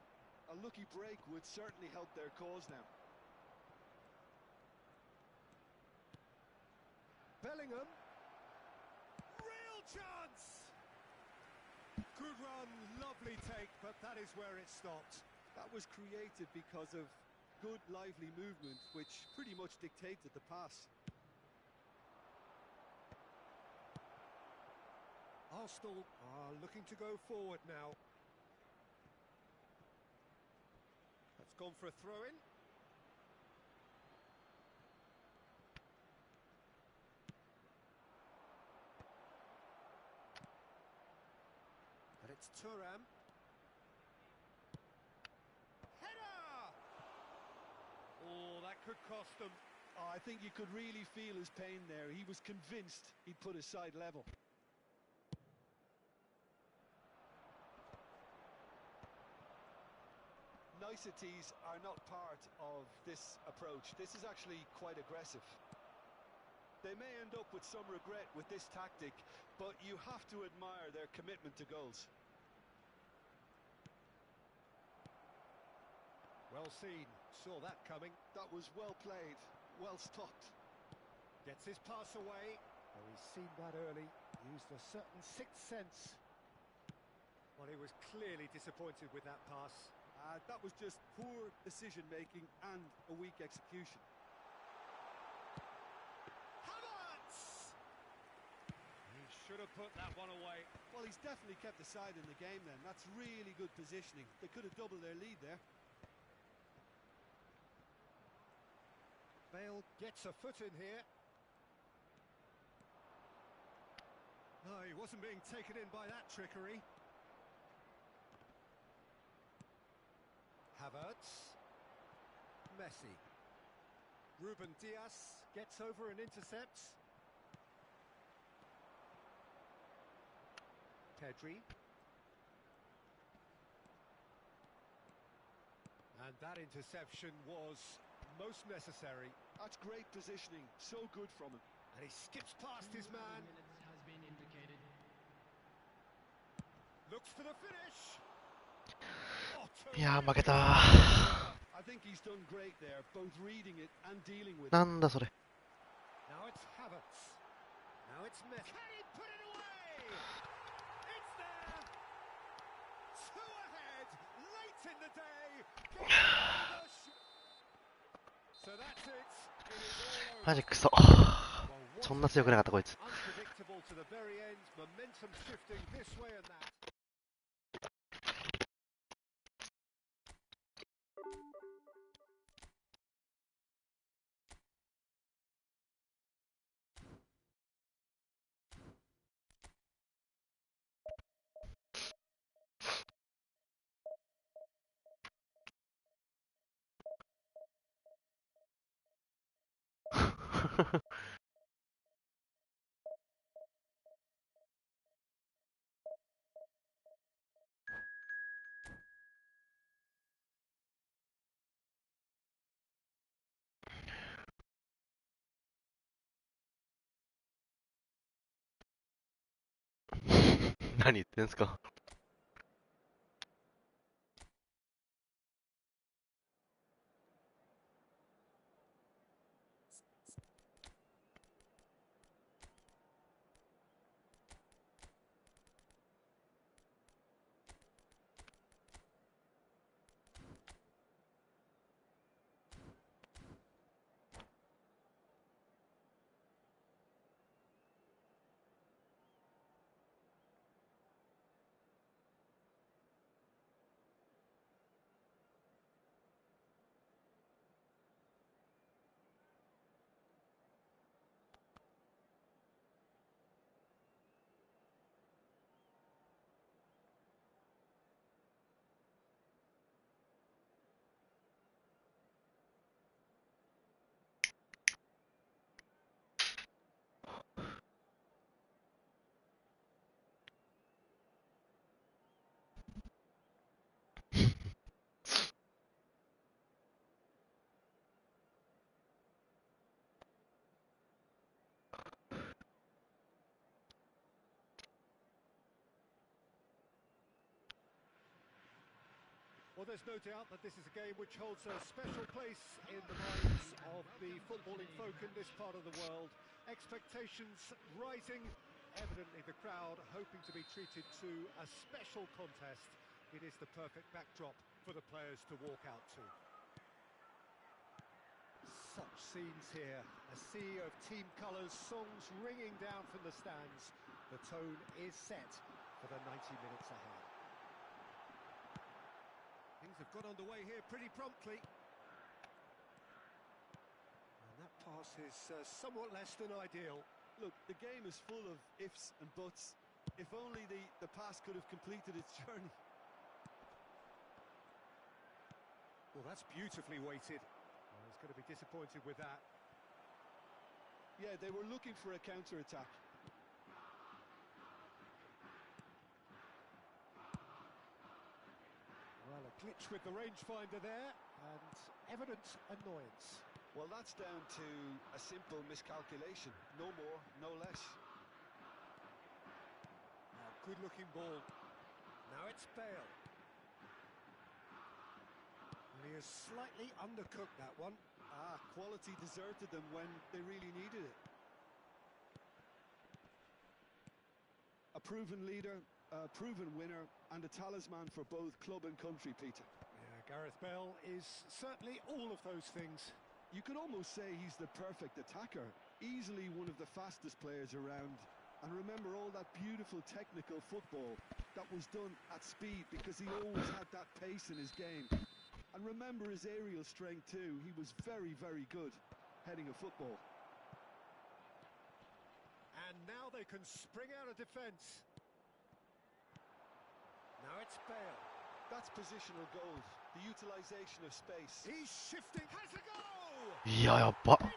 A lucky break would certainly help their cause now. Bellingham. Real chance! Good run, lovely take, but that is where it stopped. That was created because of good, lively movement, which pretty much dictated the pass. Arsenal are looking to go forward now. That's gone for a throw-in. And it's Thuram. Header! Oh, that could cost them. Oh, I think you could really feel his pain there. He was convinced he'd put his side level. Niceties are not part of this approach. This is actually quite aggressive. They may end up with some regret with this tactic, but you have to admire their commitment to goals. Well seen, saw that coming. That was well played, well stopped. Gets his pass away. Oh, he's seen that early, used a certain sixth sense. Well, he was clearly disappointed with that pass. That was just poor decision-making and a weak execution. Havertz! He should have put that one away. Well, he's definitely kept the side in the game then. That's really good positioning. They could have doubled their lead there. Bale gets a foot in here. No, he wasn't being taken in by that trickery. Havertz. Messi. Ruben Dias gets over and intercepts. Pedri. And that interception was most necessary. That's great positioning. So good from him. And he skips past his man. Looks for the finish. Oh, いやー、負けた I think he's done great there, both reading it and dealing with it. なんだそれ。 Now it's Havertz. Now it's Messi. Can he put it away? It's there. Two ahead, late in the day. So that's it. It is all over. マジクソ。 Well, what そんな強くなかったこいつ。 unpredictable to the very end. Momentum shifting this way and that. ?何言ってんすか。 Well, there's no doubt that this is a game which holds a special place in the minds of the footballing folk in this part of the world. Expectations rising, evidently the crowd hoping to be treated to a special contest. It is the perfect backdrop for the players to walk out to. Such scenes here, a sea of team colours, songs ringing down from the stands. The tone is set for the 90 minutes ahead. Things have got underway here pretty promptly. And that pass is somewhat less than ideal. Look, the game is full of ifs and buts. If only the pass could have completed its journey. Well, that's beautifully weighted. Well, he's going to be disappointed with that. Yeah, they were looking for a counter-attack. Well, a glitch with the rangefinder there, and evident annoyance. Well, that's down to a simple miscalculation. No more, no less. Oh, good-looking ball. Now it's Bale. And he has slightly undercooked that one. Ah, quality deserted them when they really needed it. A proven leader, a proven winner, and a talisman for both club and country, Peter. Yeah, Gareth Bale is certainly all of those things. You could almost say he's the perfect attacker, easily one of the fastest players around. And remember all that beautiful technical football that was done at speed, because he always had that pace in his game. And remember his aerial strength too. He was very, very good heading a football. And now they can spring out of defence. Now it's Bale. That's positional goals, the utilisation of space. He's shifting, has a goal! いや、やっば。 It's in!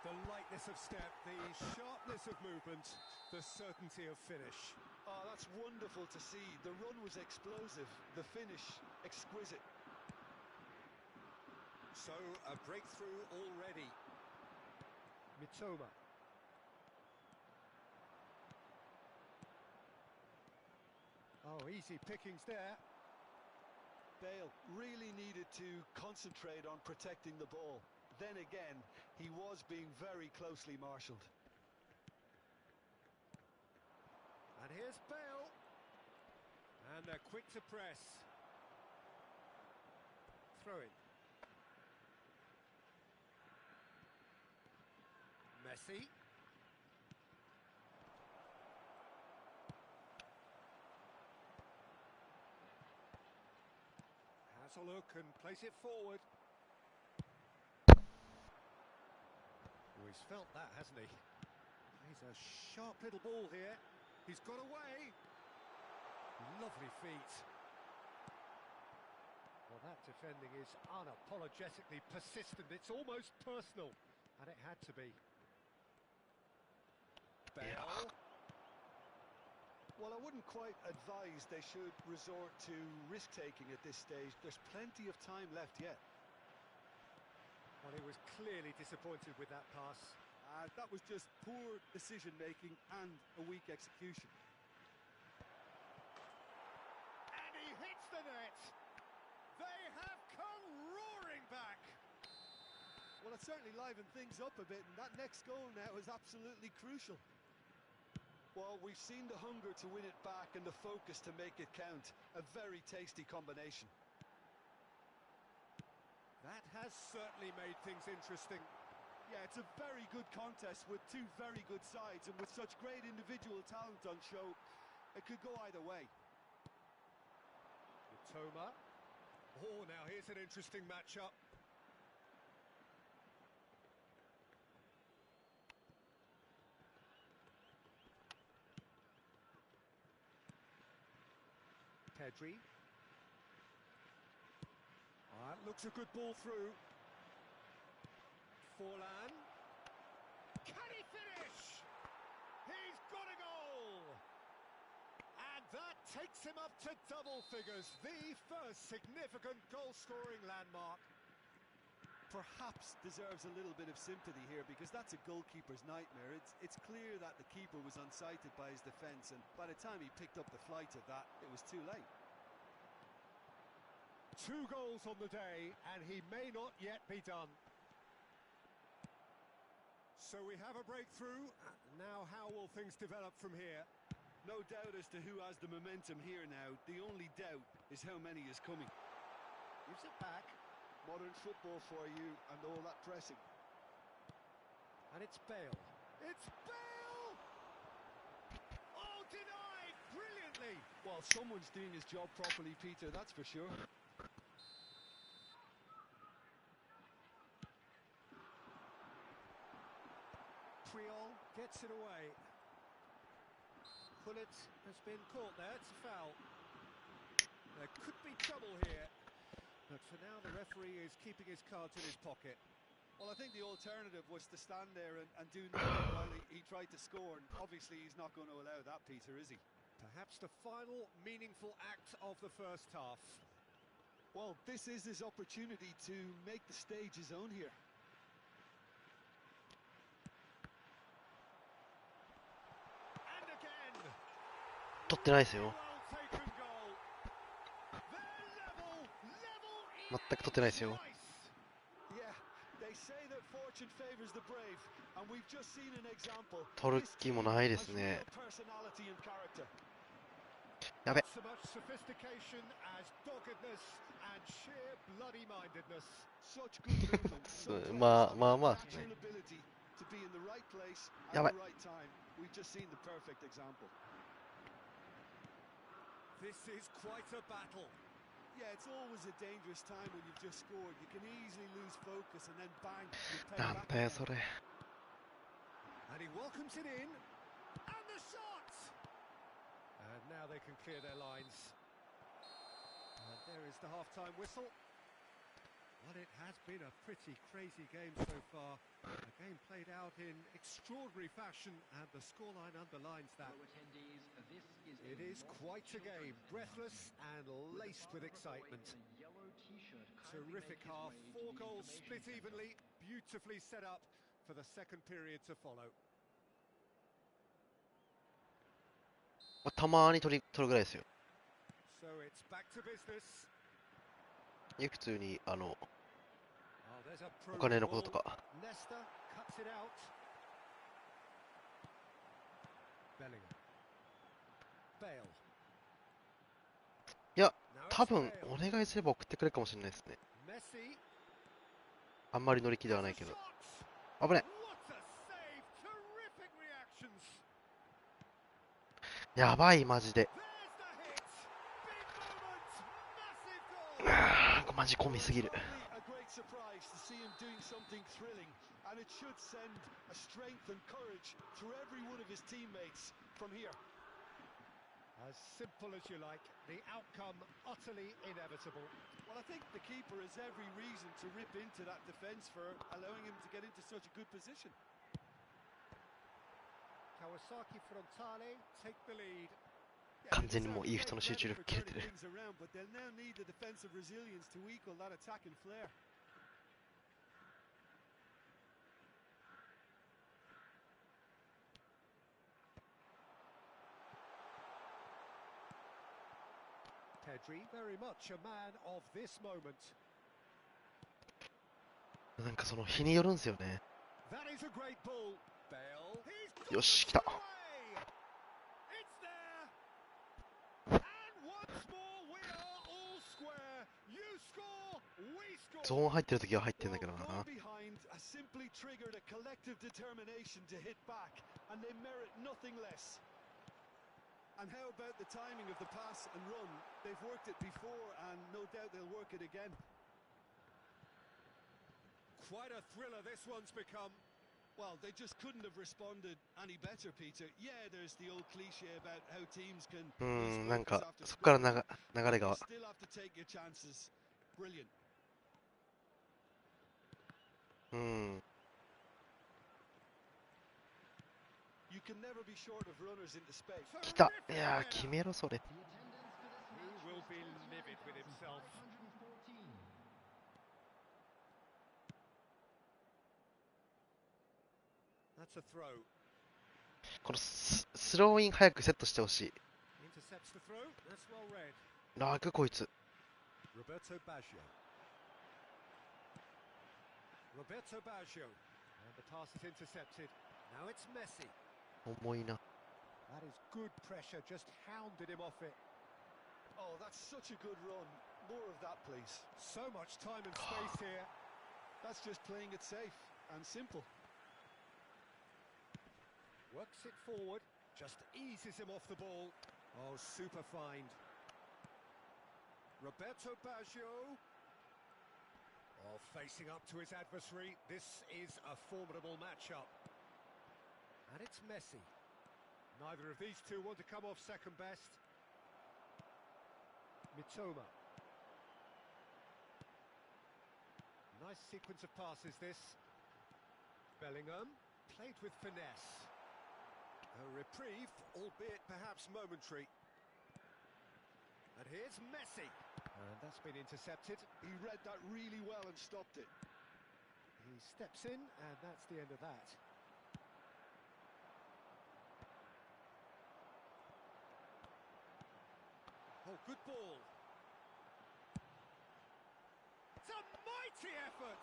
The lightness of step, the sharpness of movement, the certainty of finish. Oh, that's wonderful to see. The run was explosive, the finish exquisite. So, a breakthrough already. Mitoma. Oh, easy pickings there. Bale really needed to concentrate on protecting the ball. Then again, he was being very closely marshalled. And here's Bale. And they're quick to press. Throw in. Messi. Has a look and place it forward. Oh, he's felt that, hasn't he? He's a sharp little ball here. He's got away. Lovely feet. Well, that defending is unapologetically persistent. It's almost personal. And it had to be. Bale. Yeah. Well, I wouldn't quite advise they should resort to risk-taking at this stage. There's plenty of time left yet. Well, he was clearly disappointed with that pass. That was just poor decision-making and a weak execution. And he hits the net. They have come roaring back. Well, it certainly livened things up a bit, and that next goal now is absolutely crucial. Well, we've seen the hunger to win it back and the focus to make it count. A very tasty combination. That has certainly made things interesting. Yeah, it's a very good contest with two very good sides, and with such great individual talent on show, it could go either way. Mitoma. Oh, now here's an interesting matchup. Pedri. That looks a good ball through. Forlan. Can he finish? He's got a goal! And that takes him up to double figures. The first significant goal-scoring landmark. Perhaps deserves a little bit of sympathy here, because that's a goalkeeper's nightmare. It's clear that the keeper was unsighted by his defence, and by the time he picked up the flight of that, it was too late. 2 goals on the day, and he may not yet be done. So we have a breakthrough. Now how will things develop from here? No doubt as to who has the momentum here now. The only doubt is how many is coming. Gives it back. Modern football for you, and all that pressing. And it's Bale. It's Bale! brilliantly. Well, someone's doing his job properly, Peter, that's for sure. Priol gets it away. Pullet has been caught there, it's a foul. There could be trouble here, but for now the referee is keeping his cards in his pocket. Well, I think the alternative was to stand there and do nothing while he tried to score, and obviously he's not going to allow that, Peter, is he? Perhaps the final meaningful act of the first half. Well, this is his opportunity to make the stage his own here. And again. 取ってないですよ。 Well taken goal. They're level 全く取ってないですよ。 Yeah, they say that fortune favors the brave, and we've just seen an example. 取る気もないですね。 Personality and character. やべ。 So much sophistication as doggedness and sheer bloody-mindedness. Such good movement. まあまあまあですね。 Natural ability to be in the right place や at ばい。 the right time. We've just seen the perfect example. This is quite a battle. Yeah, it's always a dangerous time when you've just scored. You can easily lose focus and then bang, you pay なん back だよ again. それ。 And he welcomes it in. And the shot! And now they can clear their lines. And there is the half-time whistle. Well, it has been a pretty crazy game so far. A game played out in extraordinary fashion, and the scoreline underlines that. It is quite a game, breathless and laced with excitement. Terrific half, 4 goals split evenly, beautifully set up for the second period to follow. たまに取るぐらいですよ。 So it's back to business. 普通にOh, there's a お金のことと ball. か。 Leicester cuts it out. Bellingham. Bale. いや、 Now 多 it's 分 Bale. お願いすれば送ってくれるかもしれないですね。 Messi. あんまり乗り気ではない Has け a ど。 shot. 危ない。 What a save! Terrific reactions. やばいマジで。 There's the hit. Big moment. Massive goal. マジ込みすぎる。 A great surprise to see him doing something thrilling, and it should send a strength and courage through every one of his teammates from here. As simple as you like, the outcome utterly inevitable. Well, I think the keeper has every reason to rip into that defence for allowing him to get into such a good position. Kawasaki Frontale take the lead. 完全にもうイーフトの集中力切れてる。 But they'll now need the defensive resilience to equal that attacking flair. Pedri, very much a man of this moment. なんかその日によるんですよね。 That is a great ball. Bale. He's よし、来た。 away. It's there. And once more we are all square. You score, we score. ゾーン入ってる時は入ってんだけど Well, な。 goal behind has simply triggered a collective determination to hit back, and they merit nothing less. And how about the timing of the pass and run? They've worked it before, and no doubt they'll work it again. Quite a thriller this one's become. Well, they just couldn't have responded any better, Peter. Yeah, there's the old cliche about how teams can なん lose か focus after そこから scoring. 流れが You still have to take your chances. Brilliant. うん。 You can never be short of runners into space. 来た。いやー決めろそれ。 He will be livid with himself. That's a throw. このスローイン早くセットしてほしい。 Intercepts the throw. That's well read. 楽こいつ。 Roberto Baggio. Roberto Baggio. And the pass is intercepted. Now it's Messi. 重いな。 That is good pressure, just hounded him off it. Oh, that's such a good run. More of that, please. So much time and space here. That's just playing it safe and simple. Works it forward, just eases him off the ball. Oh, super find. Roberto Baggio. Oh, facing up to his adversary. This is a formidable matchup. And it's Messi. Neither of these two want to come off second best. Mitoma. Nice sequence of passes this. Bellingham, played with finesse. A reprieve, albeit perhaps momentary. And here's Messi. And that's been intercepted. He read that really well and stopped it. He steps in, and that's the end of that. Oh, good ball. It's a mighty effort!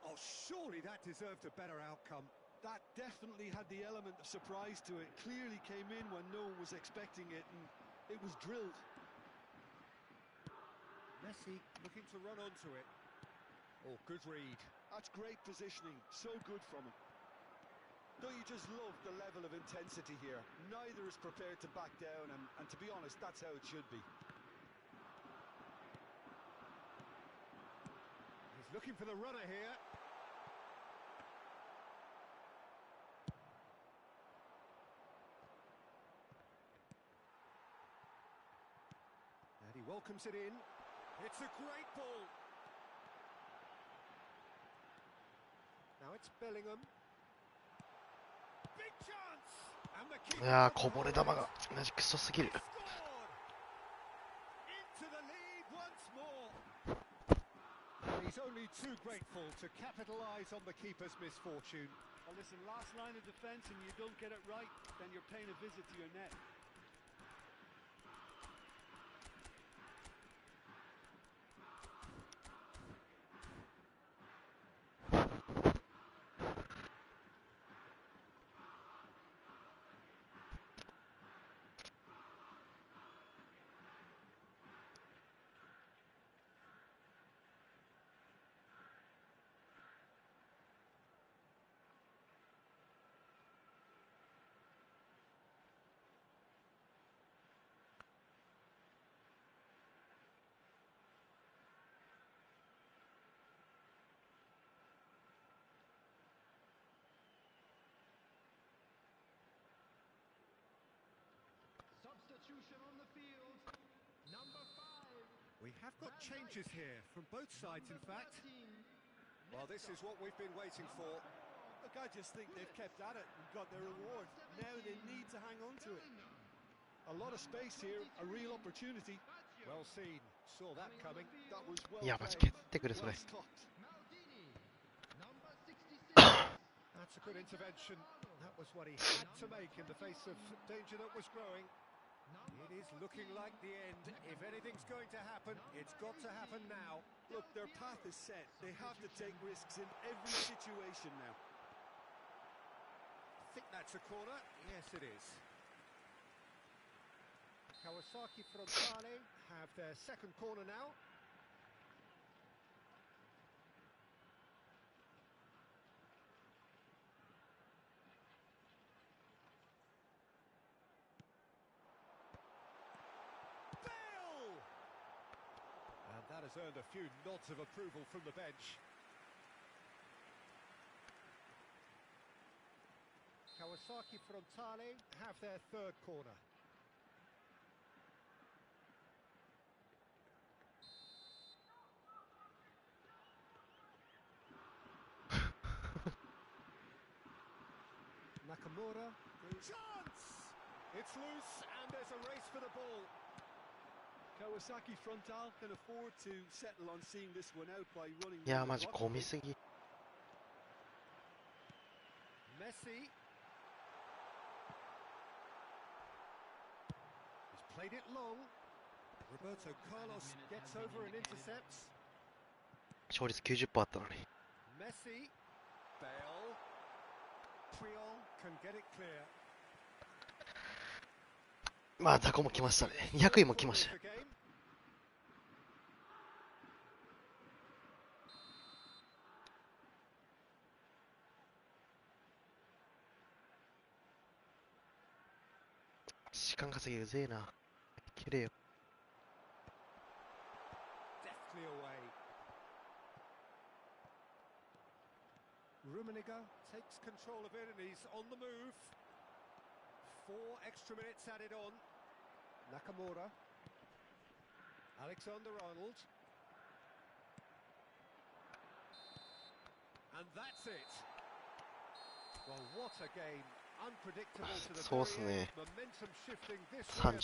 Oh, surely that deserved a better outcome. That definitely had the element of surprise to it. Clearly came in when no one was expecting it, and it was drilled. Messi looking to run onto it. Oh, good read. That's great positioning. So good from him. Don't you just love the level of intensity here? Neither is prepared to back down, and to be honest, that's how it should be. He's looking for the runner here. And he welcomes it in. It's a great ball. Now it's Bellingham. Big chance. And the keeper いやー、こぼれ球がマジクソすぎる。 scored. Into the lead once more. And he's only too grateful to capitalise on the keeper's misfortune. Well, listen, last line of defence and you don't get it right, then you're paying a visit to your net. Substitution on the field. Number 5. We have got changes here from both sides, in fact. Well, this is what we've been waiting for. Look, I just think they've kept at it and got their reward. Now they need to hang on to it. A lot of space here, a real opportunity. Well seen. Saw that coming. That was well いや、マジ played. 蹴ってくれ、それ。 Well stopped. Maldini. Number 66. That's a good intervention. That was what he had to make in the face of danger that was growing. It is looking like the end. If anything's going to happen, it's got to happen now. Look, their path is set. They have to take risks in every situation now. I think that's a corner. Yes, it is. Kawasaki Frontale have their second corner now. Bale! And that has earned a few nods of approval from the bench. Kawasaki Frontale have their third corner. Nakamura. Chance! It's loose and there's a race for the ball. Kawasaki Frontal can afford to settle on seeing this one out by running. いやー、マジ込みすぎ。 Messi. He's played it long. Roberto Carlos gets over and intercepts. 勝率 90% あったのに。 Messi. Bale. Puyol can get it clear. まあ、ザコも来ましたね。200位も来ました。 The game. 時間稼ぎうぜえな。切れよ。 Deftly away. Rummenigge takes control of it and he's on the move. 4 extra minutes added on. Nakamura. Alexander-Arnold. And that's it. Well, what a game. Unpredictable to the そうっす very ね。 end. Momentum shifting this way. 30